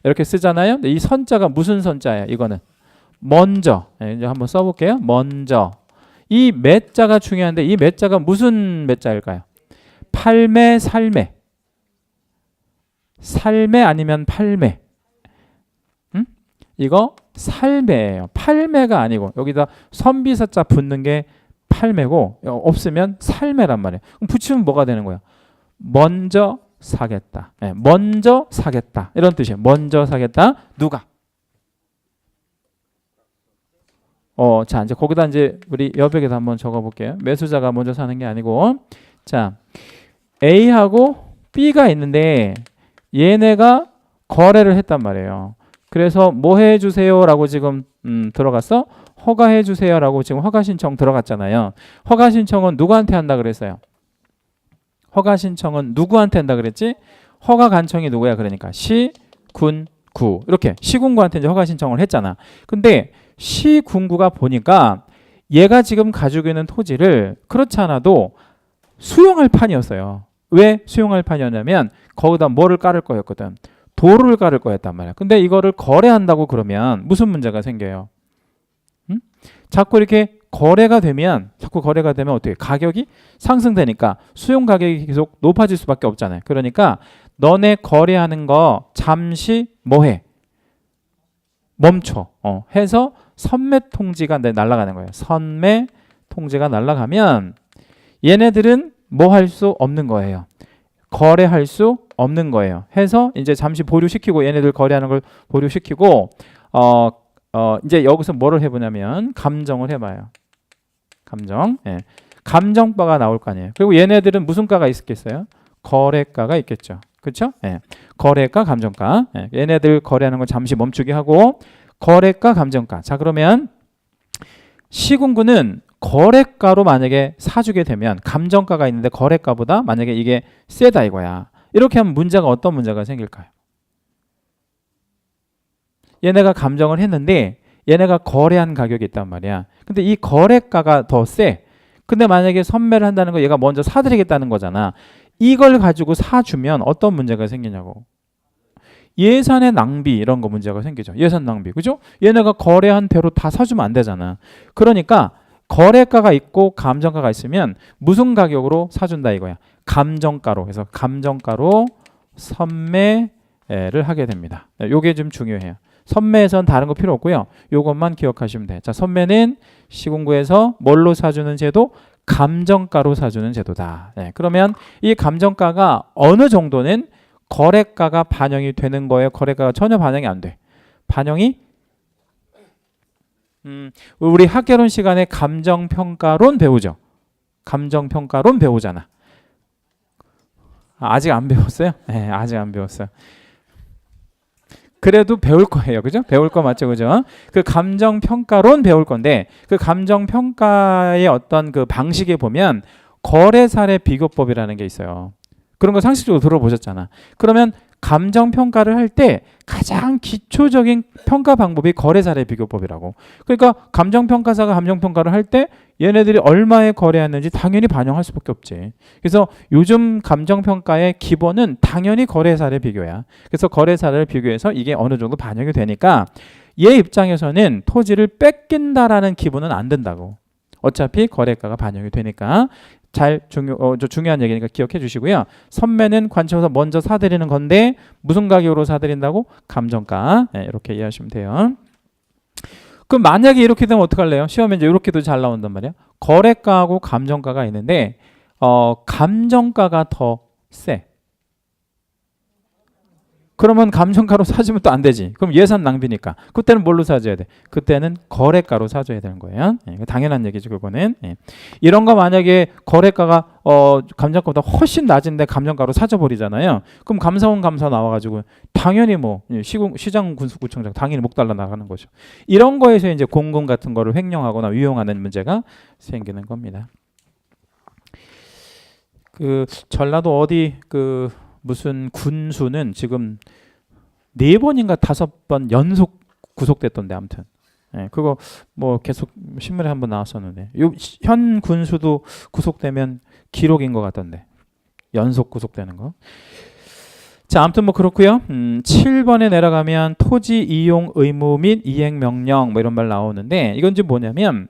이렇게 쓰잖아요. 근데 이 선자가 무슨 선자예요? 이거는 먼저 이제 한번 써볼게요. 먼저 이 매자가 중요한데 이 매자가 무슨 매자일까요? 팔매, 살매 아니면 팔매? 이거 살매예요. 팔매가 아니고 여기다 선비사자 붙는 게 팔매고 없으면 살매란 말이에요. 그럼 붙이면 뭐가 되는 거야? 먼저 사겠다. 먼저 사겠다. 이런 뜻이에요. 먼저 사겠다. 누가? 자, 이제 거기다 이제 우리 여백에서 한번 적어볼게요. 매수자가 먼저 사는 게 아니고, 자, A하고 B가 있는데 얘네가 거래를 했단 말이에요. 그래서 뭐 해주세요라고 지금 들어갔어? 허가해주세요라고 지금 허가 신청 들어갔잖아요. 허가 신청은 누구한테 한다 그랬어요? 허가 신청은 누구한테 한다 그랬지? 허가 간청이 누구야? 그러니까 시, 군, 구 이렇게 시군구한테 이제 허가 신청을 했잖아. 근데 시군구가 보니까 얘가 지금 가지고 있는 토지를 그렇지 않아도 수용할 판이었어요. 왜 수용할 판이었냐면 거기다 뭐를 깔을 거였거든. 도로를 깔을 거였단 말이야. 근데 이거를 거래한다고 그러면 무슨 문제가 생겨요? 응? 자꾸 이렇게 거래가 되면 어떻게 가격이 상승되니까 수용 가격이 계속 높아질 수밖에 없잖아요. 그러니까 너네 거래하는 거 잠시 뭐해? 멈춰. 해서 선매 통지가 날아가는 거예요. 선매 통지가 날아가면 얘네들은 뭐 할 수 없는 거예요. 거래할 수 없는 거예요. 해서 이제 잠시 보류시키고 얘네들 거래하는 걸 보류시키고 이제 여기서 뭐를 해보냐면 감정을 해봐요. 감정. 예. 감정가가 나올 거 아니에요. 그리고 얘네들은 무슨 가가 있겠어요? 거래가가 있겠죠. 그렇죠? 예. 거래가, 감정가. 예. 얘네들 거래하는 걸 잠시 멈추게 하고 거래가, 감정가. 자, 그러면 시군구는 거래가로 만약에 사주게 되면 감정가가 있는데 거래가보다 만약에 이게 세다 이거야. 이렇게 하면 문제가 어떤 문제가 생길까요? 얘네가 감정을 했는데 얘네가 거래한 가격이 있단 말이야. 근데 이 거래가가 더 세. 근데 만약에 선매를 한다는 거 얘가 먼저 사드리겠다는 거잖아. 이걸 가지고 사주면 어떤 문제가 생기냐고. 예산의 낭비 이런 거 문제가 생기죠. 예산 낭비. 그죠? 얘네가 거래한 대로 다 사주면 안 되잖아. 그러니까 거래가가 있고 감정가가 있으면 무슨 가격으로 사준다 이거야. 감정가로. 그래서 감정가로 선매를 하게 됩니다. 요게 좀 중요해요. 선매에선 다른 거 필요 없고요. 요것만 기억하시면 돼. 자, 선매는 시공구에서 뭘로 사주는 제도? 감정가로 사주는 제도다. 네, 그러면 이 감정가가 어느 정도는 거래가가 반영이 되는 거예요? 거래가가 전혀 반영이 안 돼. 반영이 우리 학개론 시간에 감정평가론 배우죠. 감정평가론 배우잖아. 아직 안 배웠어요? 네, 아직 안 배웠어요. 그래도 배울 거예요. 그죠? 배울 거 맞죠? 그죠? 그 감정평가론 배울 건데 그 감정평가의 어떤 그 방식에 보면 거래사례 비교법이라는 게 있어요. 그런 거 상식적으로 들어보셨잖아. 그러면 감정평가를 할 때 가장 기초적인 평가 방법이 거래사례 비교법이라고. 그러니까 감정평가사가 감정평가를 할 때 얘네들이 얼마에 거래했는지 당연히 반영할 수밖에 없지. 그래서 요즘 감정평가의 기본은 당연히 거래사례 비교야. 그래서 거래사례를 비교해서 이게 어느 정도 반영이 되니까 얘 입장에서는 토지를 뺏긴다라는 기분은 안 든다고. 어차피 거래가가 반영이 되니까. 중요한 얘기니까 기억해 주시고요. 선매는 관청에서 먼저 사들이는 건데 무슨 가격으로 사들인다고? 감정가. 네, 이렇게 이해하시면 돼요. 그럼 만약에 이렇게 되면 어떡할래요? 시험에 이제 이렇게도 잘 나온단 말이야. 거래가하고 감정가가 있는데 감정가가 더 세. 그러면 감정가로 사주면 또 안 되지. 그럼 예산 낭비니까. 그때는 뭘로 사줘야 돼? 그때는 거래가로 사줘야 되는 거예요. 예, 당연한 얘기죠, 그거는. 예. 이런 거 만약에 거래가가 감정가보다 훨씬 낮은데 감정가로 사줘버리잖아요. 그럼 감사원 감사 나와가지고 당연히 뭐 시장 군수구청장 당연히 목 달라 나가는 거죠. 이런 거에서 이제 공금 같은 거를 횡령하거나 위용하는 문제가 생기는 겁니다. 그 전라도 어디 그 무슨 군수는 지금 4번인가 5번 연속 구속됐던데 아무튼 그거 뭐 계속 신문에 한번 나왔었는데 현 군수도 구속되면 기록인 것 같던데 연속 구속되는 거. 자, 아무튼 뭐 그렇고요. 7번에 내려가면 토지 이용 의무 및 이행 명령 뭐 이런 말 나오는데 이건 지금 뭐냐면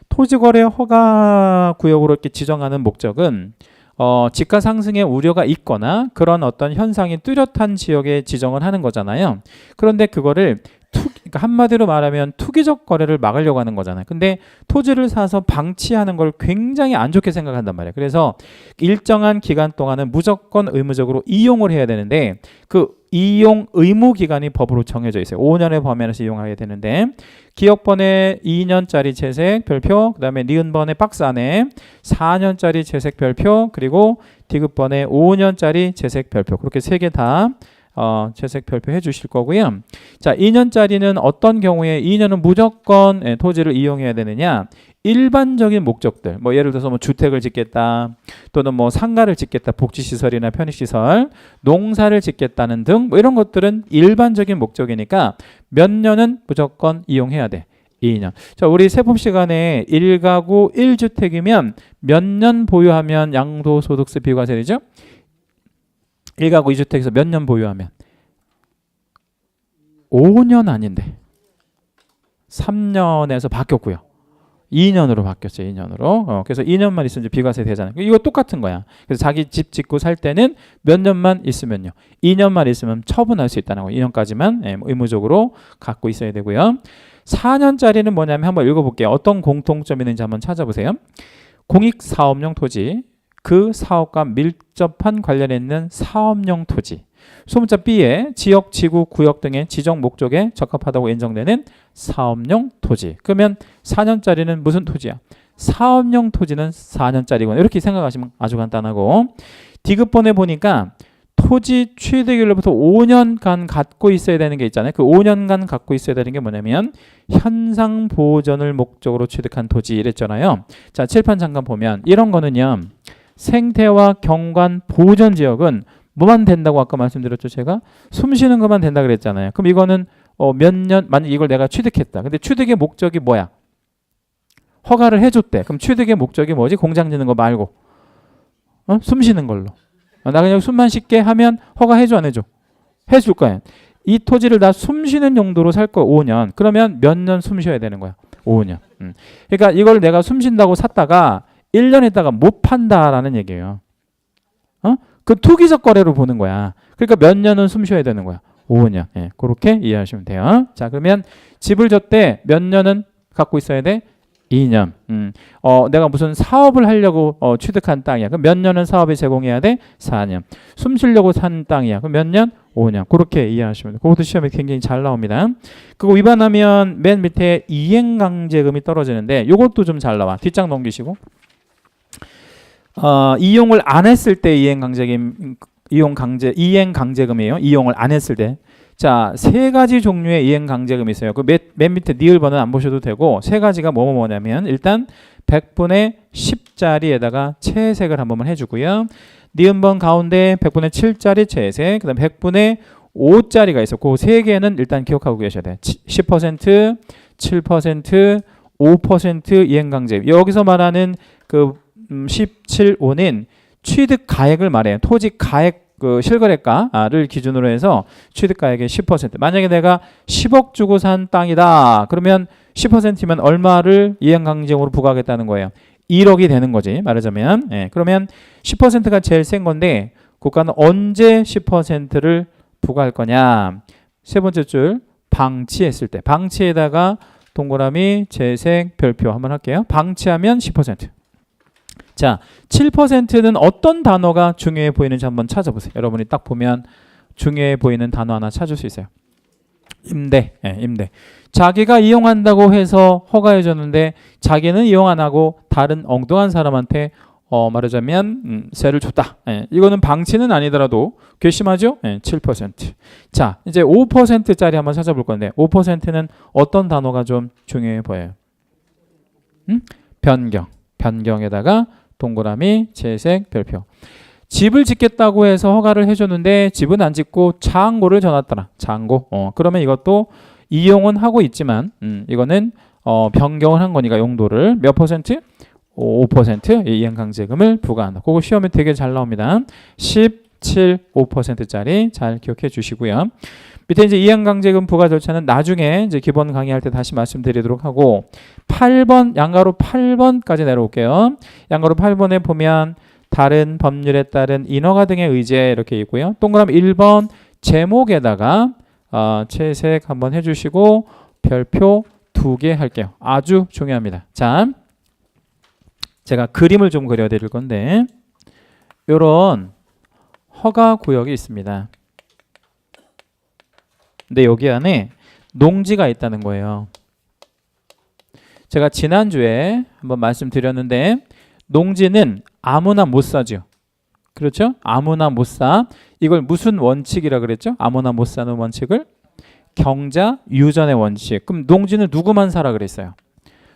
토지거래 허가 구역으로 이렇게 지정하는 목적은 지가 상승의 우려가 있거나 그런 어떤 현상이 뚜렷한 지역에 지정을 하는 거잖아요. 그런데 그거를 그러니까 한마디로 말하면 투기적 거래를 막으려고 하는 거잖아요. 근데 토지를 사서 방치하는 걸 굉장히 안 좋게 생각한단 말이에요. 그래서 일정한 기간 동안은 무조건 의무적으로 이용을 해야 되는데 그 이용 의무 기간이 법으로 정해져 있어요. 5년의 범위에서 이용하게 되는데 기억번에 2년짜리 채색 별표, 그 다음에 니은번에 박스 안에 4년짜리 채색 별표, 그리고 디귿번에 5년짜리 채색 별표, 그렇게 3개 다 채색 별표 해주실 거고요. 자, 2년짜리는 어떤 경우에 2년은 무조건 토지를 이용해야 되느냐? 일반적인 목적들, 뭐 예를 들어서 뭐 주택을 짓겠다, 또는 뭐 상가를 짓겠다, 복지시설이나 편의시설, 농사를 짓겠다는 등 뭐 이런 것들은 일반적인 목적이니까 몇 년은 무조건 이용해야 돼. 2년. 자, 우리 세법 시간에 1가구 1주택이면 몇 년 보유하면 양도소득세 비과세 되죠? 1가구 2주택에서 몇 년 보유하면 5년 아닌데 3년에서 바뀌었고요. 2년으로 바뀌었죠. 2년으로. 그래서 2년만 있으면 이제 비과세 되잖아요. 이거 똑같은 거야. 그래서 자기 집 짓고 살 때는 몇 년만 있으면요. 2년만 있으면 처분할 수 있다는 거예요. 2년까지만 의무적으로 갖고 있어야 되고요. 4년짜리는 뭐냐면 한번 읽어볼게요. 어떤 공통점이 있는지 한번 찾아보세요. 공익사업용 토지, 그 사업과 밀접한 관련이 있는 사업용 토지. 소문자 B에 지역, 지구, 구역 등의 지정 목적에 적합하다고 인정되는 사업용 토지. 그러면 4년짜리는 무슨 토지야? 사업용 토지는 4년짜리구나. 이렇게 생각하시면 아주 간단하고, 디귿번에 보니까 토지 취득일로부터 5년간 갖고 있어야 되는 게 있잖아요. 그 5년간 갖고 있어야 되는 게 뭐냐면 현상 보존을 목적으로 취득한 토지 이랬잖아요. 자, 칠판 잠깐 보면 이런 거는요. 생태와 경관 보존 지역은 뭐만 된다고 아까 말씀드렸죠. 제가 숨 쉬는 것만 된다 그랬잖아요. 그럼 이거는 몇 년, 만약 이걸 내가 취득했다. 근데 취득의 목적이 뭐야? 허가를 해줬대. 그럼 취득의 목적이 뭐지? 공장 짓는 거 말고 숨 쉬는 걸로. 나 그냥 숨만 쉽게 하면 허가해줘 안 해줘? 해줄 거야. 이 토지를 나 숨 쉬는 용도로 살 거 5년. 그러면 몇 년 숨 쉬어야 되는 거야? 5년. 그러니까 이걸 내가 숨 쉰다고 샀다가 1년 있다가 못 판다라는 얘기예요. 그 투기적 거래로 보는 거야. 그러니까 몇 년은 숨 쉬어야 되는 거야? 5년. 예, 그렇게 이해하시면 돼요. 자, 그러면 집을 줬대. 몇 년은 갖고 있어야 돼? 2년. 내가 무슨 사업을 하려고 취득한 땅이야. 그럼 몇 년은 사업에 제공해야 돼? 4년. 숨 쉬려고 산 땅이야. 그럼 몇 년? 5년. 그렇게 이해하시면 돼요. 그것도 시험에 굉장히 잘 나옵니다. 그거 위반하면 맨 밑에 이행강제금이 떨어지는데 이것도 좀 잘 나와. 뒷장 넘기시고. 이용을 안 했을 때 이행강제금이에요. 이용을 안 했을 때. 자, 세 가지 종류의 이행강제금이 있어요. 그 맨 밑에 니을번은 안 보셔도 되고 세 가지가 뭐냐면 일단 100분의 10짜리에다가 채색을 한 번만 해주고요. 니은번 가운데 100분의 7짜리 채색, 그 다음 100분의 5짜리가 있어. 그 세 개는 일단 기억하고 계셔야 돼요. 10%, 7%, 5% 이행강제금. 여기서 말하는 그 17호는 취득 가액을 말해요. 토지 가액 그 실거래가를 기준으로 해서 취득가액의 10%. 만약에 내가 10억 주고 산 땅이다. 그러면 10%면 얼마를 이행강제금으로 부과하겠다는 거예요. 1억이 되는 거지. 말하자면. 예, 그러면 10%가 제일 센 건데 국가는 언제 10%를 부과할 거냐. 세 번째 줄 방치했을 때. 방치에다가 동그라미, 재색, 별표 한번 할게요. 방치하면 10%. 자, 7%는 어떤 단어가 중요해 보이는지 한번 찾아보세요. 여러분이 딱 보면 중요해 보이는 단어 하나 찾을 수 있어요. 임대. 네, 임대. 자기가 이용한다고 해서 허가해 줬는데 자기는 이용 안 하고 다른 엉뚱한 사람한테 말하자면 세를 줬다. 네, 이거는 방치는 아니더라도 괘씸하죠? 네, 7%. 자, 이제 5%짜리 한번 찾아볼 건데 5%는 어떤 단어가 좀 중요해 보여요? 변경. 변경에다가 동그라미, 재색, 별표. 집을 짓겠다고 해서 허가를 해줬는데 집은 안 짓고 창고를 져놨더라. 창고. 그러면 이것도 이용은 하고 있지만 이거는 변경을 한 거니까 용도를 몇 퍼센트? 5% 이행강제금을 부과한다. 그거 시험에 되게 잘 나옵니다. 17, 5%짜리 잘 기억해 주시고요. 밑에 이제 이행강제금 부과 절차는 나중에 이제 기본 강의할 때 다시 말씀드리도록 하고 8번 양가로 8번까지 내려올게요. 양가로 8번에 보면 다른 법률에 따른 인허가 등의 의제 이렇게 있고요. 동그라미 1번 제목에다가 채색 한번 해주시고 별표 2개 할게요. 아주 중요합니다. 자, 제가 그림을 좀 그려드릴 건데 이런 허가 구역이 있습니다. 근데 여기 안에 농지가 있다는 거예요. 제가 지난주에 한번 말씀드렸는데 농지는 아무나 못 사죠. 그렇죠? 아무나 못 사. 이걸 무슨 원칙이라 그랬죠? 아무나 못 사는 원칙을 경자 유전의 원칙. 그럼 농지는 누구만 사라 그랬어요?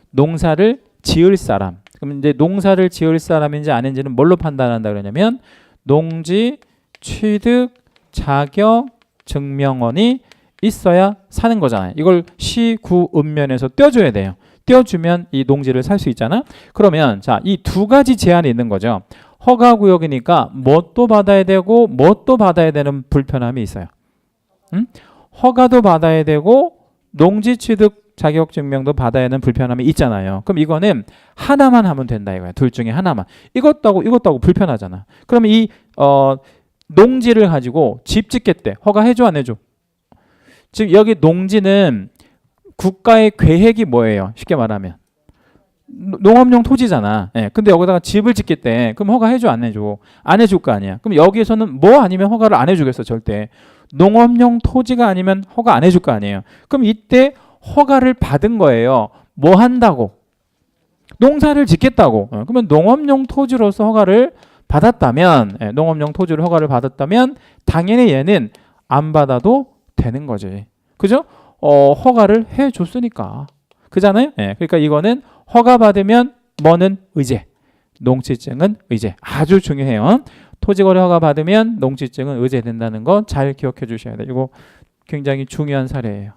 농사를 지을 사람. 그럼 이제 농사를 지을 사람인지 아닌지는 뭘로 판단한다 그러냐면 농지 취득 자격 증명원이 있어야 사는 거잖아요. 이걸 시, 구, 읍면에서 떼어줘야 돼요. 떼어주면 이 농지를 살 수 있잖아. 그러면 자, 이 두 가지 제한이 있는 거죠. 허가구역이니까 뭣도 받아야 되고 뭣도 받아야 되는 불편함이 있어요. 허가도 받아야 되고 농지취득 자격증명도 받아야 하는 불편함이 있잖아요. 그럼 이거는 하나만 하면 된다 이거야. 둘 중에 하나만. 이것도 하고 불편하잖아. 그러면 이 농지를 가지고 집 짓겠대. 허가해줘 안 해줘? 지금 여기 농지는 국가의 계획이 뭐예요? 쉽게 말하면 농업용 토지잖아. 예. 근데 여기다가 집을 짓겠대. 그럼 허가해줘 안 해줘? 안 해줄 거 아니야. 그럼 여기에서는 뭐 아니면 허가를 안 해주겠어 절대. 농업용 토지가 아니면 허가 안 해줄 거 아니에요. 그럼 이때 허가를 받은 거예요. 뭐 한다고? 농사를 짓겠다고. 그러면 농업용 토지로서 허가를 받았다면, 농업용 토지로 허가를 받았다면 당연히 얘는 안 받아도 되는 거지. 그죠? 허가를 해줬으니까. 그잖아요? 그러니까 이거는 허가 받으면 뭐는 의제, 농지증은 의제. 아주 중요해요. 토지거래 허가 받으면 농지증은 의제된다는 거 잘 기억해 주셔야 돼요. 이거 굉장히 중요한 사례예요.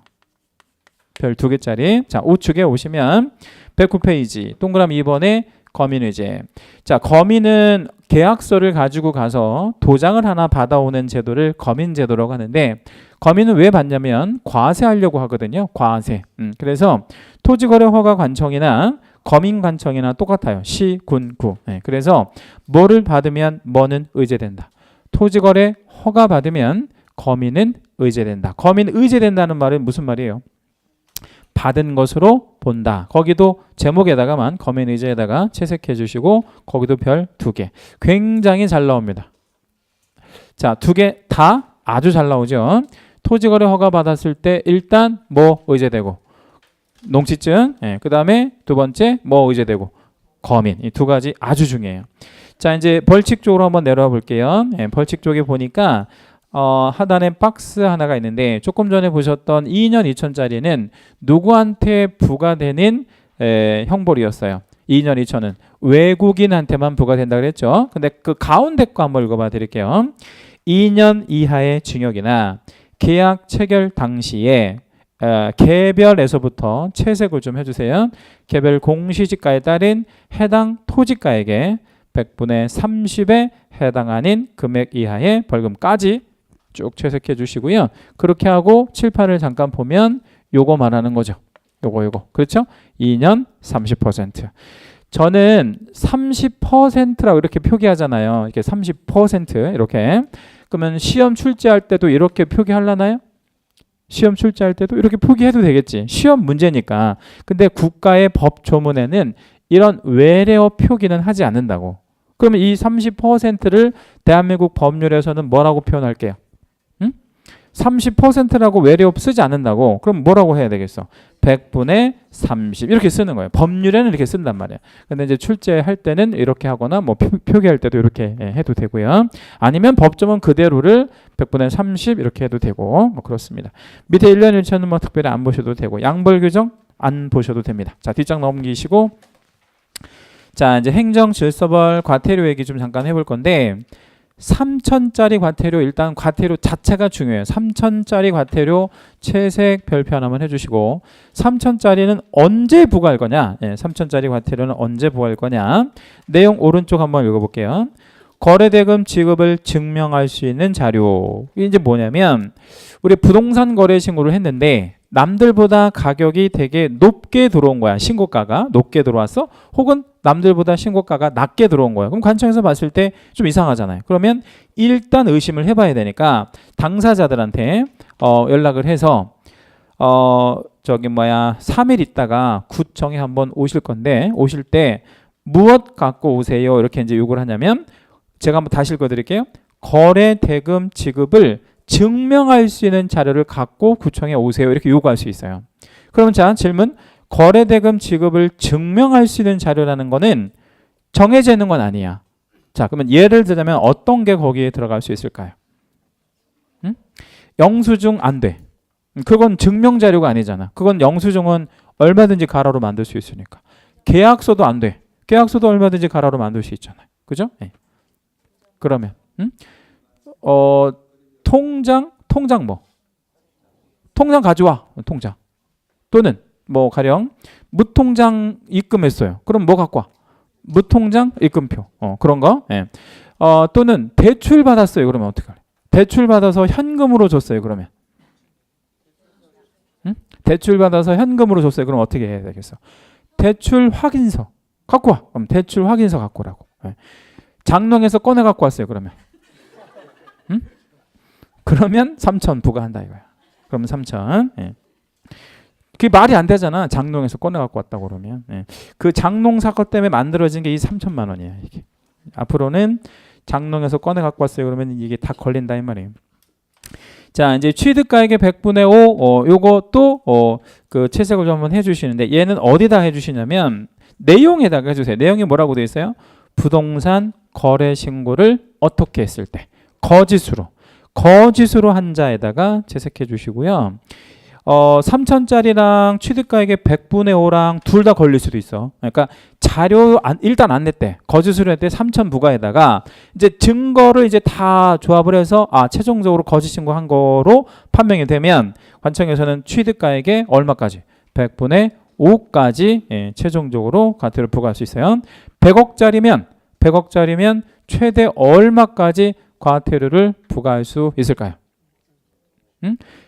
별 2개짜리. 자, 우측에 오시면 109페이지 동그라미 2번에 거민의제. 자, 거민은 계약서를 가지고 가서 도장을 하나 받아오는 제도를 거민제도라고 하는데 거민은 왜 받냐면 과세하려고 하거든요. 과세. 그래서 토지거래 허가 관청이나 거민관청이나 똑같아요. 시, 군, 구. 그래서 뭐를 받으면 뭐는 의제된다. 토지거래 허가 받으면 거민은 의제된다. 거민 의제된다는 말은 무슨 말이에요? 받은 것으로 본다. 거기도 제목에다가만 거민 의제에다가 채색해 주시고 거기도 별 2개. 굉장히 잘 나옵니다. 자, 2개 다 아주 잘 나오죠. 토지거래 허가 받았을 때 일단 뭐 의제되고 농지증, 그 다음에 두 번째 뭐 의제되고 거민. 이 2가지 아주 중요해요. 자, 이제 벌칙 쪽으로 한번 내려와 볼게요. 벌칙 쪽에 보니까 하단에 박스 하나가 있는데 조금 전에 보셨던 2년 2천짜리는 누구한테 부과되는 형벌이었어요. 2년 2천은 외국인한테만 부과된다 그랬죠. 근데 그 가운데 거 한번 읽어봐 드릴게요. 2년 이하의 징역이나 계약 체결 당시에 개별에서부터 채색을 좀 해주세요. 개별 공시지가에 따른 해당 토지가액의 100분의 30에 해당하는 금액 이하의 벌금까지 쭉 채색해 주시고요. 그렇게 하고 칠판을 잠깐 보면 요거 말하는 거죠. 요거. 그렇죠? 2년 30%. 저는 30%라고 이렇게 표기하잖아요. 이렇게 30% 이렇게. 그러면 시험 출제할 때도 이렇게 표기하려나요? 시험 출제할 때도 이렇게 표기해도 되겠지. 시험 문제니까. 근데 국가의 법 조문에는 이런 외래어 표기는 하지 않는다고. 그러면 이 30%를 대한민국 법률에서는 뭐라고 표현할게요? 30%라고 외래어 쓰지 않는다고. 그럼 뭐라고 해야 되겠어? 100분의 30 이렇게 쓰는 거예요. 법률에는 이렇게 쓴단 말이에요. 근데 이제 출제할 때는 이렇게 하거나 뭐 표기할 때도 이렇게 해도 되고요. 아니면 법조문 그대로를 100분의 30 이렇게 해도 되고 뭐 그렇습니다. 밑에 1년 1천은 뭐 특별히 안 보셔도 되고 양벌 규정 안 보셔도 됩니다. 자, 뒷장 넘기시고 자, 이제 행정질서벌 과태료 얘기 좀 잠깐 해볼 건데 3천짜리 과태료 일단 과태료 자체가 중요해요. 3천짜리 과태료 채색 별표 하나만 해주시고 3천짜리는 언제 부과할 거냐? 3천짜리 과태료는 언제 부과할 거냐? 내용 오른쪽 한번 읽어볼게요. 거래대금 지급을 증명할 수 있는 자료. 이게 이제 뭐냐면 우리 부동산 거래 신고를 했는데 남들보다 가격이 되게 높게 들어온 거야. 신고가가 높게 들어왔어? 혹은 남들보다 신고가가 낮게 들어온 거야. 그럼 관청에서 봤을 때 좀 이상하잖아요. 그러면 일단 의심을 해봐야 되니까 당사자들한테 연락을 해서 3일 있다가 구청에 한번 오실 건데 오실 때 무엇 갖고 오세요? 이렇게 이제 요구를 하냐면 제가 한번 다시 읽어드릴게요. 거래 대금 지급을 증명할 수 있는 자료를 갖고 구청에 오세요. 이렇게 요구할 수 있어요. 그러면 자, 질문. 거래 대금 지급을 증명할 수 있는 자료라는 거는 정해져 있는 건 아니야. 자, 그러면 예를 들자면 어떤 게 거기에 들어갈 수 있을까요? 영수증 안 돼. 그건 증명 자료가 아니잖아. 그건 영수증은 얼마든지 가로로 만들 수 있으니까. 계약서도 안 돼. 계약서도 얼마든지 가로로 만들 수 있잖아요. 그죠? 네. 그러면 통장 뭐? 통장 가져와. 통장. 또는 뭐 가령 무통장 입금했어요. 그럼 뭐 갖고 와? 무통장 입금표. 그런 거. 예. 또는 대출 받았어요. 그러면 어떻게 할래? 대출 받아서 현금으로 줬어요. 그러면. 응? 대출 받아서 현금으로 줬어요. 그럼 어떻게 해야 되겠어? 대출 확인서 갖고 와. 그럼 대출 확인서 갖고 오라고. 예. 장롱에서 꺼내 갖고 왔어요. 그러면. 응? 그러면 3천 부과한다 이거야. 그러면 3천. 예. 그게 말이 안 되잖아. 장롱에서 꺼내 갖고 왔다고 그러면. 예. 그 장롱 사건 때문에 만들어진 게 이 3천만 원이야. 이게. 앞으로는 장롱에서 꺼내 갖고 왔어요. 그러면 이게 다 걸린다 이 말이에요. 자, 이제 취득가액의 100분의 5, 요것도 그 채색을 좀 한번 해주시는데 얘는 어디다 해주시냐면 내용에다가 해주세요. 내용이 뭐라고 되어 있어요? 부동산 거래 신고를 어떻게 했을 때 거짓으로 한 자에다가 채색해 주시고요. 3천짜리랑 취득가액의 100분의 5랑 둘 다 걸릴 수도 있어. 그러니까 자료 일단 안 냈대. 거짓으로 했대. 3천 부과에다가 이제 증거를 이제 다 조합을 해서 최종적으로 거짓 신고한 거로 판명이 되면 관청에서는 취득가액의 얼마까지? 100분의 5까지 최종적으로 과태료를 부과할 수 있어요. 100억짜리면 최대 얼마까지 과태료를 부과할 수 있을까요?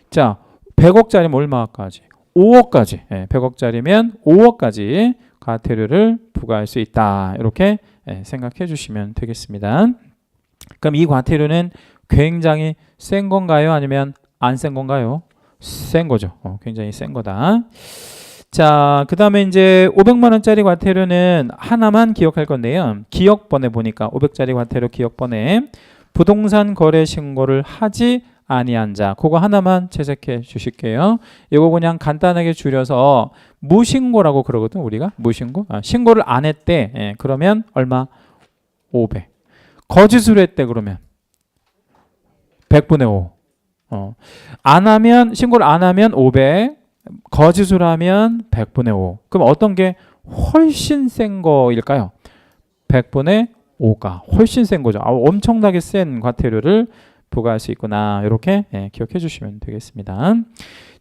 자, 100억짜리면 얼마까지? 5억까지. 100억짜리면 5억까지 과태료를 부과할 수 있다. 이렇게 생각해 주시면 되겠습니다. 그럼 이 과태료는 굉장히 센 건가요? 아니면 안 센 건가요? 센 거죠. 굉장히 센 거다. 자, 그 다음에 이제 500만 원짜리 과태료는 하나만 기억할 건데요. 기억번에 보니까 500짜리 과태료 기억번에 부동산 거래 신고를 하지 아니한 자, 그거 하나만 채색해 주실게요. 이거 그냥 간단하게 줄여서 무신고라고 그러거든. 우리가 무신고. 신고를 안 했대. 그러면 얼마? 500. 거짓으로 했대. 그러면 100분의 5. 신고를 안 하면 500. 거짓으로 하면 100분의 5. 그럼 어떤 게 훨씬 센 거일까요? 100분의 5가 훨씬 센 거죠. 엄청나게 센 과태료를 부과할 수 있구나. 이렇게 기억해 주시면 되겠습니다.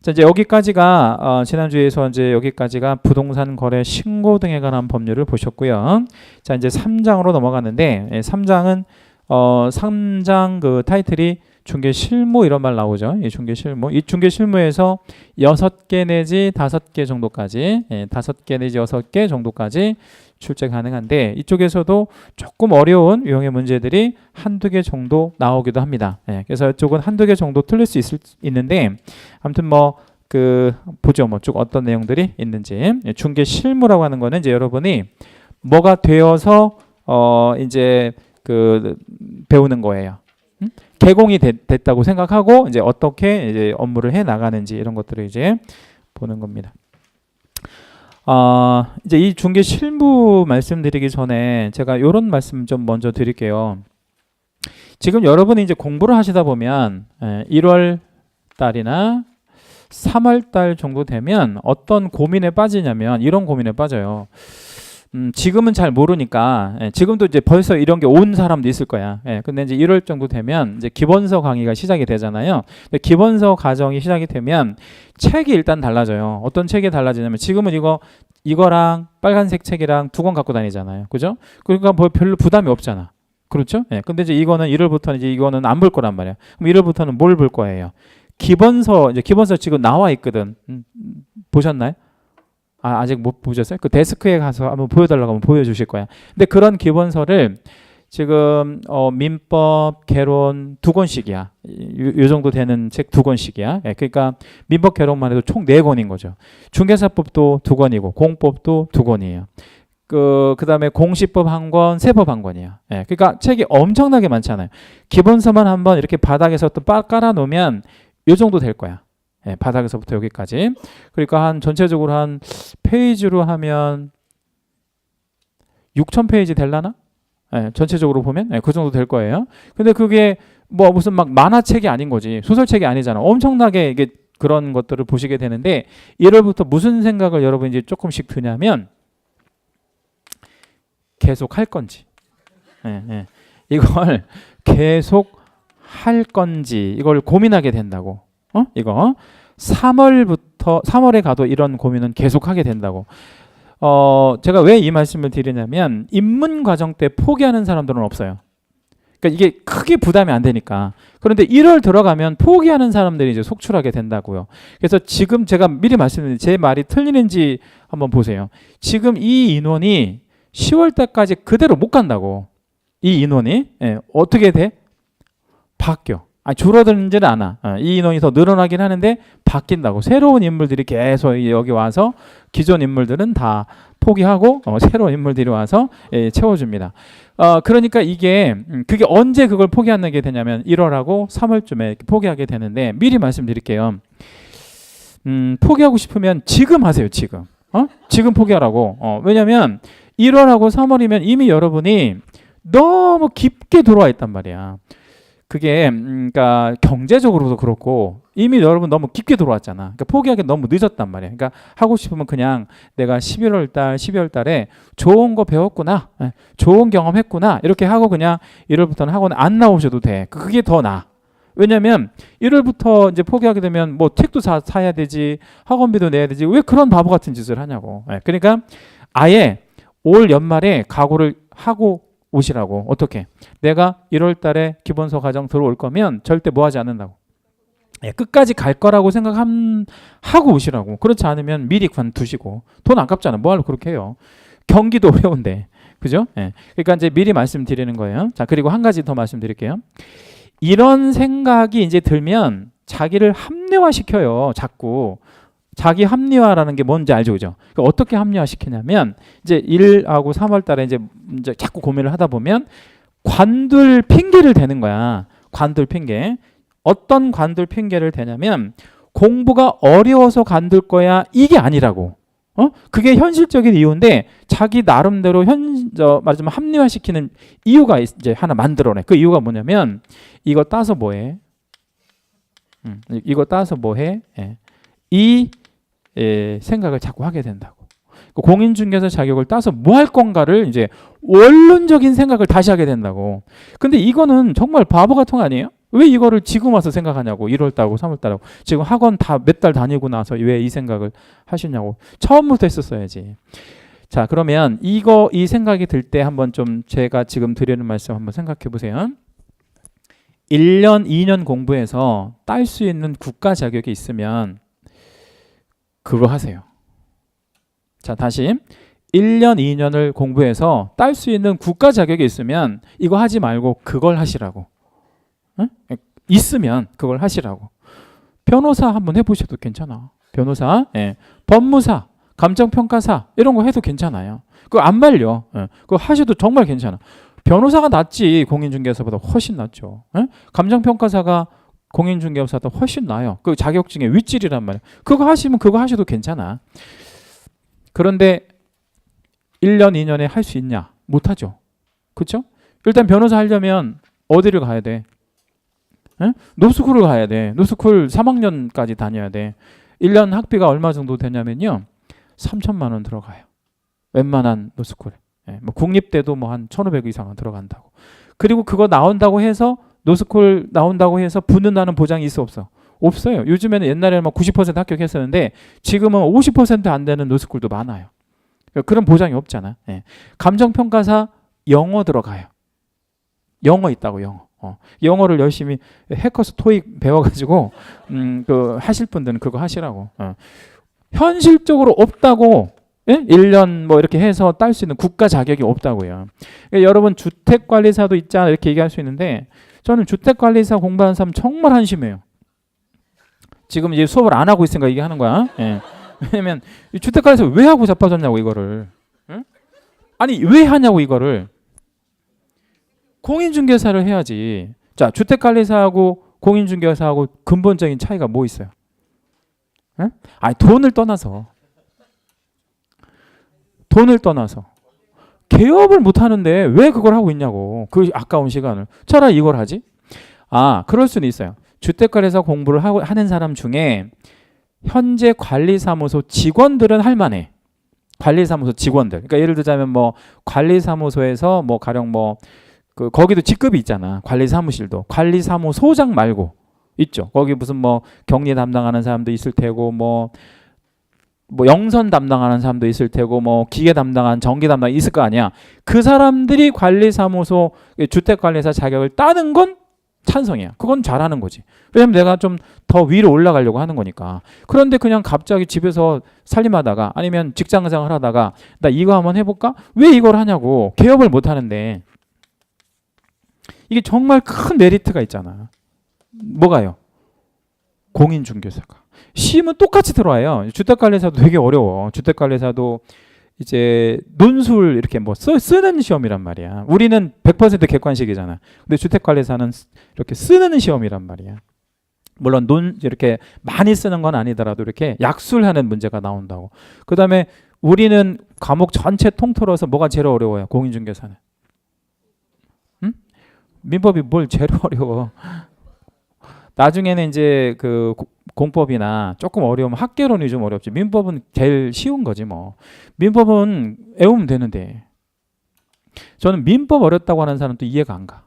자, 이제 여기까지가 지난주에서 이제 여기까지가 부동산 거래 신고 등에 관한 법률을 보셨고요. 자, 이제 3장으로 넘어가는데 3장은 3장 그 타이틀이 중개 실무 이런 말 나오죠. 이 중개 실무. 이 중개 실무에서 6개 내지 5개 정도까지 5개 내지 6개 정도까지 출제 가능한데 이쪽에서도 조금 어려운 유형의 문제들이 한두 개 정도 나오기도 합니다. 그래서 이쪽은 한두 개 정도 틀릴 수 있는데 아무튼 뭐 그 보죠. 뭐 쭉 어떤 내용들이 있는지. 중개 실무라고 하는 거는 이제 여러분이 뭐가 되어서 이제 그 배우는 거예요. 개공이 됐다고 생각하고 이제 어떻게 이제 업무를 해 나가는지 이런 것들을 이제 보는 겁니다. 이제 이 중개 실무 말씀드리기 전에 제가 이런 말씀 좀 먼저 드릴게요. 지금 여러분이 이제 공부를 하시다 보면 1월 달이나 3월 달 정도 되면 어떤 고민에 빠지냐면 이런 고민에 빠져요. 지금은 잘 모르니까 지금도 이제 벌써 이런 게 온 사람도 있을 거야. 근데 이제 1월 정도 되면 이제 기본서 강의가 시작이 되잖아요. 근데 기본서 과정이 시작이 되면 책이 일단 달라져요. 어떤 책이 달라지냐면 지금은 이거랑 빨간색 책이랑 2권 갖고 다니잖아요. 그죠? 그러니까 뭐 별로 부담이 없잖아. 그렇죠? 근데 이제 이거는 1월부터는 이제 이거는 안 볼 거란 말이야. 그럼 1월부터는 뭘 볼 거예요? 기본서 지금 나와 있거든. 보셨나요? 아직 못 보셨어요? 그 데스크에 가서 한번 보여달라고 하면 보여주실 거야. 근데 그런 기본서를 지금 민법, 개론 2권씩이야. 요 정도 되는 책 2권씩이야. 그러니까 민법, 개론만 해도 총 4권인 거죠. 중개사법도 2권이고 공법도 2권이에요. 그다음에 공시법 1권, 세법 1권이야. 그러니까 책이 엄청나게 많잖아요. 기본서만 한번 이렇게 바닥에서 또 깔아 놓으면 요 정도 될 거야. 바닥에서부터 여기까지. 그러니까 한 전체적으로 한 페이지로 하면 6,000페이지 될라나? 전체적으로 보면 그 정도 될 거예요. 근데 그게 뭐 무슨 막 만화책이 아닌 거지. 소설책이 아니잖아. 엄청나게 이게 그런 것들을 보시게 되는데 1월부터 무슨 생각을 여러분이 이제 조금씩 드냐면 계속 할 건지. 이걸 계속 할 건지 이걸 고민하게 된다고. 이거 3월에 가도 이런 고민은 계속하게 된다고. 제가 왜 이 말씀을 드리냐면 입문 과정 때 포기하는 사람들은 없어요. 그러니까 이게 크게 부담이 안 되니까. 그런데 1월 들어가면 포기하는 사람들이 이제 속출하게 된다고요. 그래서 지금 제가 미리 말씀드린 제 말이 틀리는지 한번 보세요. 지금 이 인원이 10월 달까지 그대로 못 간다고. 이 인원이 어떻게 돼? 바뀌어. 줄어들지는 않아. 이 인원이 더 늘어나긴 하는데 바뀐다고. 새로운 인물들이 계속 여기 와서 기존 인물들은 다 포기하고 새로운 인물들이 와서 채워줍니다. 그러니까 그게 언제 그걸 포기하게 되냐면 1월하고 3월쯤에 포기하게 되는데 미리 말씀드릴게요. 포기하고 싶으면 지금 하세요. 지금. 지금 포기하라고. 왜냐면 1월하고 3월이면 이미 여러분이 너무 깊게 들어와 있단 말이야. 그게 그러니까 경제적으로도 그렇고 이미 여러분 너무 깊게 들어왔잖아. 그러니까 포기하기 너무 늦었단 말이야. 그러니까 하고 싶으면 그냥 내가 11월 달, 12월 달에 좋은 거 배웠구나, 좋은 경험했구나 이렇게 하고 그냥 1월부터는 학원 안 나오셔도 돼. 그게 더 나아. 왜냐면 1월부터 이제 포기하게 되면 뭐 책도 사야 되지, 학원비도 내야 되지. 왜 그런 바보 같은 짓을 하냐고. 그러니까 아예 올 연말에 각오를 하고 오시라고. 어떻게? 내가 1월 달에 기본서 과정 들어올 거면 절대 뭐 하지 않는다고. 끝까지 갈 거라고 생각하고 오시라고. 그렇지 않으면 미리 관두시고. 돈 아깝잖아. 뭐하러 그렇게 해요. 경기도 어려운데. 그죠? 그러니까 이제 미리 말씀드리는 거예요. 자, 그리고 한 가지 더 말씀드릴게요. 이런 생각이 이제 들면 자기를 합리화시켜요. 자꾸. 자기 합리화라는 게 뭔지 알죠, 그죠? 그러니까 어떻게 합리화시키냐면 이제 1하고 3월 달에 이제 자꾸 고민을 하다 보면 관둘 핑계를 대는 거야. 관둘 핑계. 어떤 관둘 핑계를 대냐면 공부가 어려워서 관둘 거야. 이게 아니라고. 그게 현실적인 이유인데 자기 나름대로 말하자면 합리화시키는 이유가 이제 하나 만들어내. 그 이유가 뭐냐면 이거 따서 뭐해? 이거 따서 뭐해? 이 생각을 자꾸 하게 된다고. 공인중개사 자격을 따서 뭐 할 건가를 이제 원론적인 생각을 다시 하게 된다고. 근데 이거는 정말 바보 같은 거 아니에요? 왜 이거를 지금 와서 생각하냐고. 1월 달하고 3월 달하고. 지금 학원 다 몇 달 다니고 나서 왜 이 생각을 하시냐고. 처음부터 했었어야지. 자, 그러면 이 생각이 들 때 한번 좀 제가 지금 드리는 말씀 한번 생각해 보세요. 1년, 2년 공부해서 딸 수 있는 국가 자격이 있으면 그거 하세요. 자, 다시 1년, 2년을 공부해서 딸 수 있는 국가 자격이 있으면 이거 하지 말고 그걸 하시라고. 있으면 그걸 하시라고. 변호사 한번 해보셔도 괜찮아. 변호사, 법무사, 감정평가사 이런 거 해도 괜찮아요. 그거 안 말려. 그거 하셔도 정말 괜찮아. 변호사가 낫지 공인중개사보다 훨씬 낫죠. 감정평가사가 공인중개사보다 훨씬 나아요. 그 자격증의 윗줄이란 말이에요. 그거 하시면 그거 하셔도 괜찮아. 그런데 1년, 2년에 할 수 있냐? 못하죠. 그렇죠? 일단 변호사 하려면 어디를 가야 돼? 노스쿨을 가야 돼. 노스쿨 3학년까지 다녀야 돼. 1년 학비가 얼마 정도 되냐면요. 3천만 원 들어가요. 웬만한 노스쿨에. 뭐 국립대도 뭐 한 1,500 이상은 들어간다고. 그리고 그거 나온다고 해서 노스쿨 나온다고 해서 붙는다는 보장이 있어 없어? 없어요. 요즘에는 옛날에는 막 90% 합격했었는데 지금은 50% 안 되는 노스쿨도 많아요. 그런 보장이 없잖아. 감정평가사 영어 들어가요. 영어 있다고 영어. 영어를 열심히 해커스 토익 배워가지고 그 하실 분들은 그거 하시라고. 현실적으로 없다고. 1년 뭐 이렇게 해서 딸 수 있는 국가 자격이 없다고요. 그러니까 여러분 주택관리사도 있잖아 이렇게 얘기할 수 있는데 저는 주택관리사 공부하는 사람 정말 한심해요. 지금 이제 수업을 안 하고 있으니까 얘기하는 거야. 왜냐면 주택관리사 왜 하고 자빠졌냐고 이거를. 아니 왜 하냐고 이거를. 공인중개사를 해야지. 자, 주택관리사하고 공인중개사하고 근본적인 차이가 뭐 있어요? 아니 돈을 떠나서 개업을 못 하는데 왜 그걸 하고 있냐고. 그 아까운 시간을. 차라리 이걸 하지. 그럴 수는 있어요. 주택관리사 공부를 하는 사람 중에 현재 관리사무소 직원들은 할 만해. 관리사무소 직원들. 그러니까 예를 들자면 뭐 관리사무소에서 뭐 가령 뭐 거기도 직급이 있잖아. 관리사무실도. 관리사무소장 말고 있죠. 거기 무슨 뭐 격리 담당하는 사람도 있을 테고 뭐 영선 담당하는 사람도 있을 테고 뭐 기계 담당한 전기 담당 있을 거 아니야. 그 사람들이 관리사무소 주택관리사 자격을 따는 건 찬성이야. 그건 잘하는 거지. 왜냐면 내가 좀 더 위로 올라가려고 하는 거니까. 그런데 그냥 갑자기 집에서 살림하다가 아니면 직장생활 하다가 나 이거 한번 해볼까? 왜 이걸 하냐고. 개업을 못 하는데. 이게 정말 큰 메리트가 있잖아. 뭐가요? 공인중개사가. 시험은 똑같이 들어와요. 주택관리사도 되게 어려워. 주택관리사도 이제 논술 이렇게 뭐 쓰는 시험이란 말이야. 우리는 100% 객관식이잖아. 근데 주택관리사는 이렇게 쓰는 시험이란 말이야. 물론 이렇게 많이 쓰는 건 아니더라도 이렇게 약술하는 문제가 나온다고. 그다음에 우리는 과목 전체 통틀어서 뭐가 제일 어려워요? 공인중개사는. 응? 민법이 뭘 제일 어려워? 나중에는 이제 그 공법이나 조금 어려우면 학개론이 좀 어렵지. 민법은 제일 쉬운 거지 뭐. 민법은 외우면 되는데. 저는 민법 어렵다고 하는 사람은 또 이해가 안 가.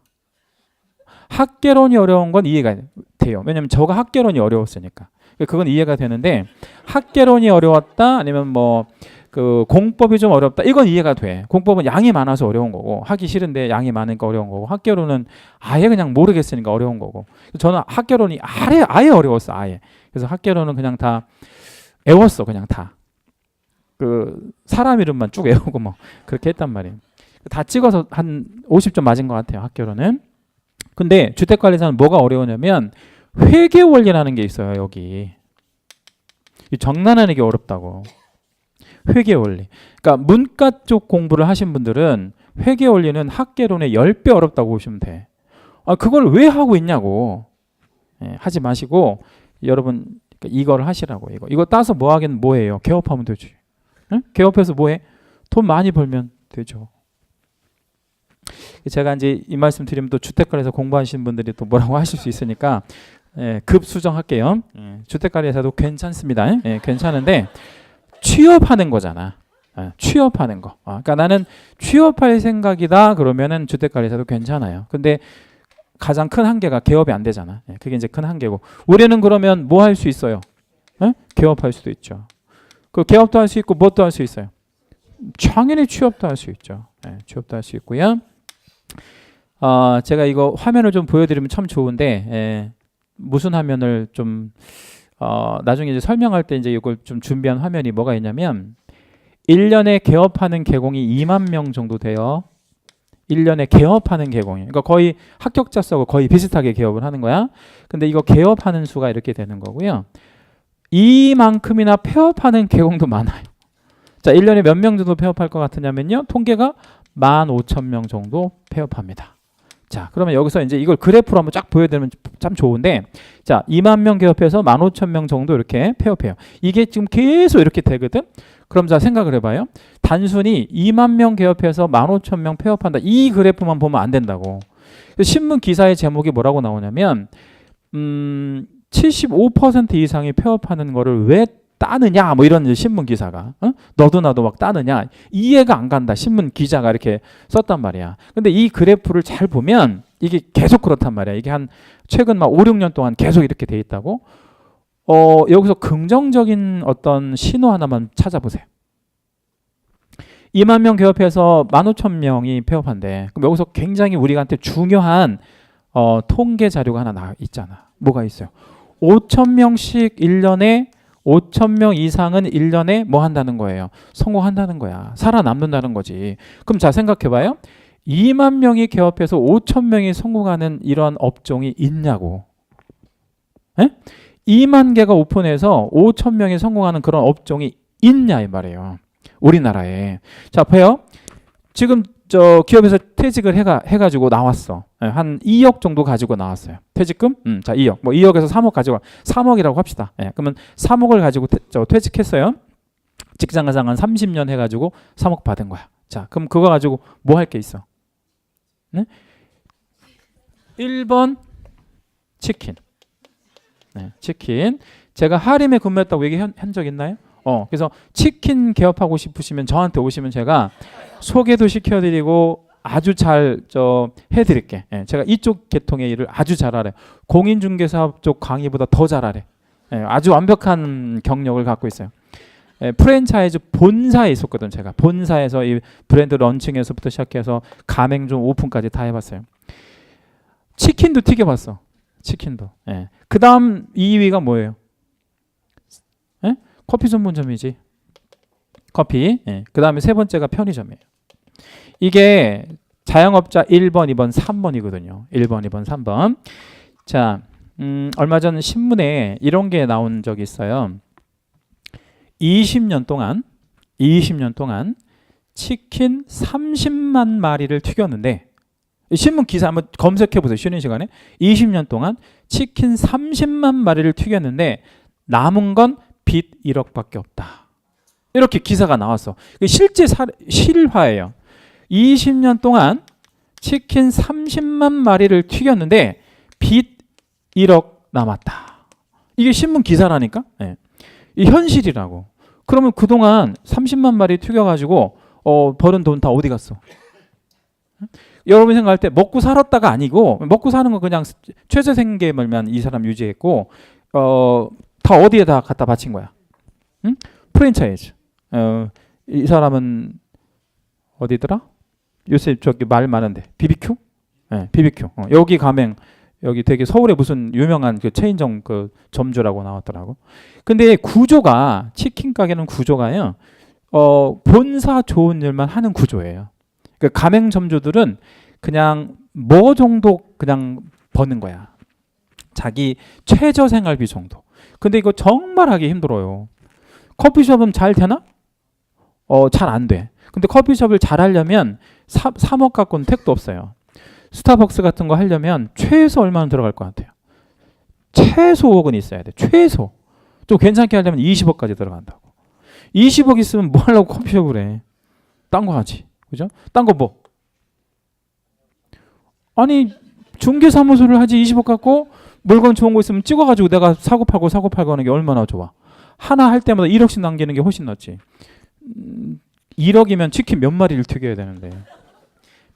학개론이 어려운 건 이해가 돼요. 왜냐면 저가 학개론이 어려웠으니까. 그건 이해가 되는데 학개론이 어려웠다 아니면 뭐 그 공법이 좀 어렵다 이건 이해가 돼. 공법은 양이 많아서 어려운 거고 하기 싫은데 양이 많으니까 어려운 거고 학개론은 아예 그냥 모르겠으니까 어려운 거고. 저는 학개론이 아예 어려웠어. 아예. 그래서 학개론은 그냥 다 외웠어. 그냥 다. 그 사람 이름만 쭉 외우고 뭐 그렇게 했단 말이에요. 다 찍어서 한 50점 맞은 것 같아요. 학개론은. 근데 주택관리사는 뭐가 어려우냐면 회계 원리라는 게 있어요. 여기. 장난하는 게 어렵다고. 회계 원리. 그러니까 문과 쪽 공부를 하신 분들은 회계 원리는 학개론의 10배 어렵다고 보시면 돼. 아, 그걸 왜 하고 있냐고. 하지 마시고 여러분 이걸 하시라고. 이거 따서 뭐 하긴 뭐해요. 개업하면 되지. 응? 개업해서 뭐해? 돈 많이 벌면 되죠. 제가 이제 이 말씀 드리면 또 주택관리사 공부하시는 분들이 또 뭐라고 하실 수 있으니까 급 수정할게요. 주택관리사도 괜찮습니다. 괜찮은데 취업하는 거잖아. 취업하는 거. 그러니까 나는 취업할 생각이다 그러면은 주택관리사도 괜찮아요. 근데 가장 큰 한계가 개업이 안 되잖아. 그게 이제 큰 한계고. 우리는 그러면 뭐 할 수 있어요? 개업할 수도 있죠. 그 개업도 할 수 있고 무엇도 할 수 있어요. 당연히 취업도 할 수 있죠. 취업도 할 수 있고요. 제가 이거 화면을 좀 보여드리면 참 좋은데 무슨 화면을 좀 나중에 이제 설명할 때 이제 이걸 좀 준비한 화면이 뭐가 있냐면 1년에 개업하는 개공이 2만 명 정도 돼요. 1년에 개업하는 개공이. 그러니까 거의 합격자 수하고 거의 비슷하게 개업을 하는 거야. 근데 이거 개업하는 수가 이렇게 되는 거고요. 이만큼이나 폐업하는 개공도 많아요. 자, 1년에 몇 명 정도 폐업할 것 같으냐면요. 통계가 15,000명 정도 폐업합니다. 자, 그러면 여기서 이제 이걸 그래프로 한번 쫙 보여드리면 참 좋은데, 자, 2만 명 개업해서 15,000명 정도 이렇게 폐업해요. 이게 지금 계속 이렇게 되거든. 그럼 자 생각을 해봐요. 단순히 2만 명 개업해서 15,000명 폐업한다. 이 그래프만 보면 안 된다고. 신문 기사의 제목이 뭐라고 나오냐면 75% 이상이 폐업하는 거를 왜 따느냐 뭐 이런 신문 기사가 너도 나도 막 따느냐 이해가 안 간다. 신문 기자가 이렇게 썼단 말이야. 근데 이 그래프를 잘 보면 이게 계속 그렇단 말이야. 이게 한 최근 막 5, 6년 동안 계속 이렇게 돼 있다고. 여기서 긍정적인 어떤 신호 하나만 찾아보세요. 2만 명 개업해서 15,000명이 폐업한대. 그럼 여기서 굉장히 우리한테 중요한 통계 자료가 하나 있잖아. 뭐가 있어요? 5,000명씩 1년에 5,000명 이상은 1년에 뭐 한다는 거예요? 성공한다는 거야. 살아남는다는 거지. 그럼 자 생각해봐요. 2만 명이 개업해서 5,000명이 성공하는 이런 업종이 있냐고. 에? 2만 개가 오픈해서 5,000명이 성공하는 그런 업종이 있냐 이 말이에요. 우리나라에. 자 봐요. 지금 저 기업에서 퇴직을 해가지고 나왔어. 한 2억 정도 가지고 나왔어요. 퇴직금? 자 2억. 뭐 2억에서 3억 가지고 3억이라고 합시다. 그러면 3억을 가지고 퇴직했어요. 직장생활 한 30년 해가지고 3억 받은 거야. 자 그럼 그거 가지고 뭐 할 게 있어? 네? 1번 치킨. 치킨. 제가 하림에 근무했다고 얘기한 적 있나요? 그래서 치킨 개업하고 싶으시면 저한테 오시면 제가 소개도 시켜드리고 아주 잘 해드릴게. 예, 제가 이쪽 계통의 일을 아주 잘 알아요. 공인중개사업 쪽 강의보다 더 잘 알아요. 예, 아주 완벽한 경력을 갖고 있어요. 예, 프랜차이즈 본사에 있었거든. 제가 본사에서 이 브랜드 런칭에서부터 시작해서 가맹점 오픈까지 다 해봤어요. 치킨도 튀겨봤어. 치킨도. 예. 그 다음 2위가 뭐예요? 예? 커피 전문점이지. 커피. 예. 그 다음에 세 번째가 편의점이에요. 이게 자영업자 1번, 2번, 3번이거든요. 1번, 2번, 3번. 자, 얼마 전 신문에 이런 게 나온 적이 있어요. 20년 동안 치킨 30만 마리를 튀겼는데, 신문 기사 한번 검색해 보세요. 쉬는 시간에 20년 동안 치킨 30만 마리를 튀겼는데 남은 건 빚 1억밖에 없다. 이렇게 기사가 나왔어. 실제 실화예요. 20년 동안 치킨 30만 마리를 튀겼는데 빚 1억 남았다. 이게 신문 기사라니까. 네. 이 현실이라고. 그러면 그동안 30만 마리 튀겨가지고 벌은 돈 다 어디 갔어? 여러분이 생각할 때 먹고 살았다가 아니고, 먹고 사는 건 그냥 최저 생계만 이 사람 유지했고, 다 어디에다 갖다 바친 거야? 응? 프랜차이즈. 이 사람은 어디더라? 요새 저기 말 많은데 BBQ? 네, BBQ. 여기 가맹, 여기 되게 서울에 무슨 유명한 그 체인점 그 점주라고 나왔더라고. 근데 구조가, 치킨 가게는 구조가요, 본사 좋은 일만 하는 구조예요. 그 가맹점주들은 그냥 뭐 정도 그냥 버는 거야. 자기 최저 생활비 정도. 근데 이거 정말 하기 힘들어요. 커피숍은 잘 되나? 잘 안 돼. 근데 커피숍을 잘 하려면 3억 갖고는 택도 없어요. 스타벅스 같은 거 하려면 최소 얼마나 들어갈 것 같아요? 최소 5억은 있어야 돼. 최소. 좀 괜찮게 하려면 20억까지 들어간다고. 20억 있으면 뭐 하려고 커피숍을 해? 딴 거 하지. 그죠? 딴 거 뭐? 아니, 중개사무소를 하지. 20억 갖고 물건 좋은 거 있으면 찍어가지고 내가 사고 팔고 하는 게 얼마나 좋아. 하나 할 때마다 1억씩 남기는 게 훨씬 낫지. 1억이면 치킨 몇 마리를 튀겨야 되는데.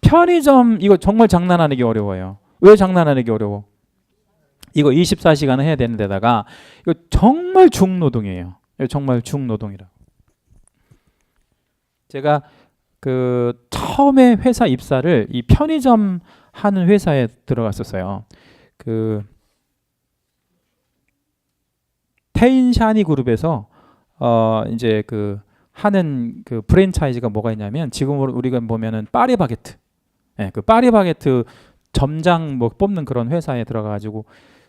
편의점 이거 정말 장난하는 게 어려워요. 왜 장난하는 게 어려워? 이거 24시간 해야 되는 데다가 이거 정말 중노동이에요. 정말 중노동이라. 제가 그 처음에 회사 입사를 이 편의점 하는 회사에 들어갔었어요. 그 테인샤니 그룹에서 이제 그 하는 그 프랜차이즈가 뭐가 있냐면, 지금 우리가 보면은 파리바게트, 예, 그 파리바게트 점장 뭐 뽑는 그런 회사에 들어가가지고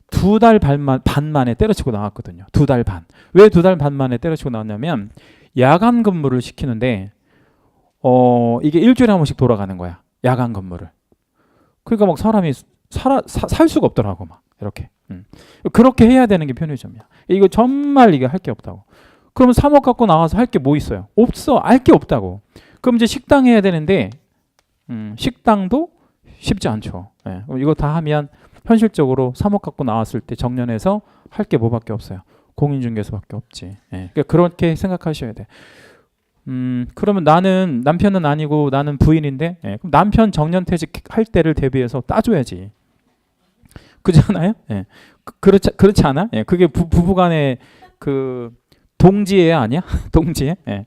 2달 반 만에 때려치고 나왔거든요. 2달 반. 왜 2달 반 만에 때려치고 나왔냐면 야간 근무를 시키는데 이게 일주일에 한 번씩 돌아가는 거야. 야간 근무를. 그러니까 막 사람이 살 수가 없더라고 막 이렇게. 그렇게 해야 되는 게 편의점이야. 이거 정말 이게 할 게 없다고. 그러면 3억 갖고 나와서 할 게 뭐 있어요? 없어. 알 게 없다고. 그럼 이제 식당 해야 되는데 식당도 쉽지 않죠. 예. 이거 다 하면 현실적으로 3억 갖고 나왔을 때 정년해서 할 게 뭐밖에 없어요. 공인중개사밖에 없지. 예. 그러니까 그렇게 생각하셔야 돼. 그러면 나는 남편은 아니고 나는 부인인데, 예. 그럼 남편 정년퇴직할 때를 대비해서 따줘야지. 그렇잖아요? 예. 그렇지 않아? 예. 그게 부부간의 그 동지애 아니야? 동지애? 예.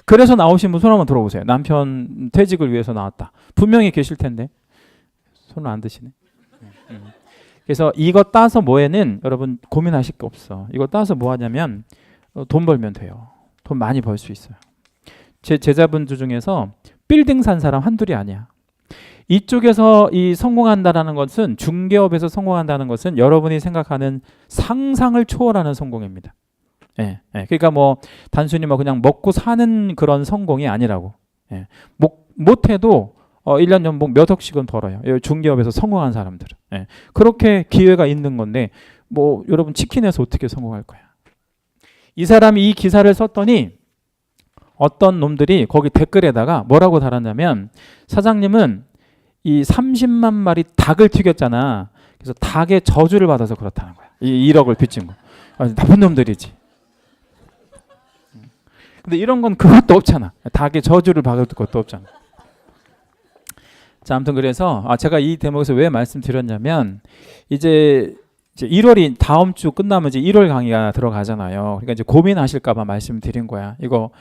그래서 나오신 분 손 한번 들어보세요. 남편 퇴직을 위해서 나왔다. 분명히 계실 텐데 손을 안 드시네. 그래서 이거 따서 뭐에는 여러분 고민하실 게 없어. 이거 따서 뭐 하냐면 돈 벌면 돼요. 돈 많이 벌 수 있어요. 제 제자분들 중에서 빌딩 산 사람 한둘이 아니야. 이쪽에서 이 성공한다라는 것은, 중개업에서 성공한다는 것은 여러분이 생각하는 상상을 초월하는 성공입니다. 예, 예. 그러니까 뭐 단순히 뭐 그냥 먹고 사는 그런 성공이 아니라고. 예. 못해도 1년 연봉 몇 억씩은 벌어요. 중개업에서 성공한 사람들은. 예. 그렇게 기회가 있는 건데 뭐 여러분 치킨에서 어떻게 성공할 거야? 이 사람이 이 기사를 썼더니 어떤 놈들이 거기 댓글에다가 뭐라고 달았냐면, 사장님은 이 30만 마리 닭을 튀겼잖아. 그래서 닭의 저주를 받아서 그렇다는 거야. 이 1억을 빚진 거. 나쁜 놈들이지. 근데 이런 건 그것도 없잖아. 닭의 저주를 받을 것도 없잖아. 자, 아무튼 그래서 제가 이 대목에서 왜 말씀드렸냐면 이제 1월이 다음 주 끝나면 이제 1월 강의가 들어가잖아요. 그러니까 이제 고민하실까봐 말씀드린 거야. 이거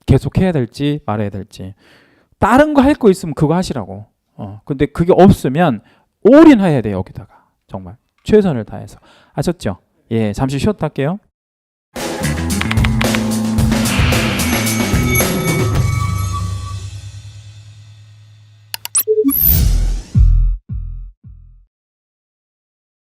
계속 해야 될지 말아야 될지. 다른 거 할 거 있으면 그거 하시라고. 근데 그게 없으면 올인해야 돼요. 여기다가 정말 최선을 다해서. 아셨죠? 예, 잠시 쉬었다 할게요.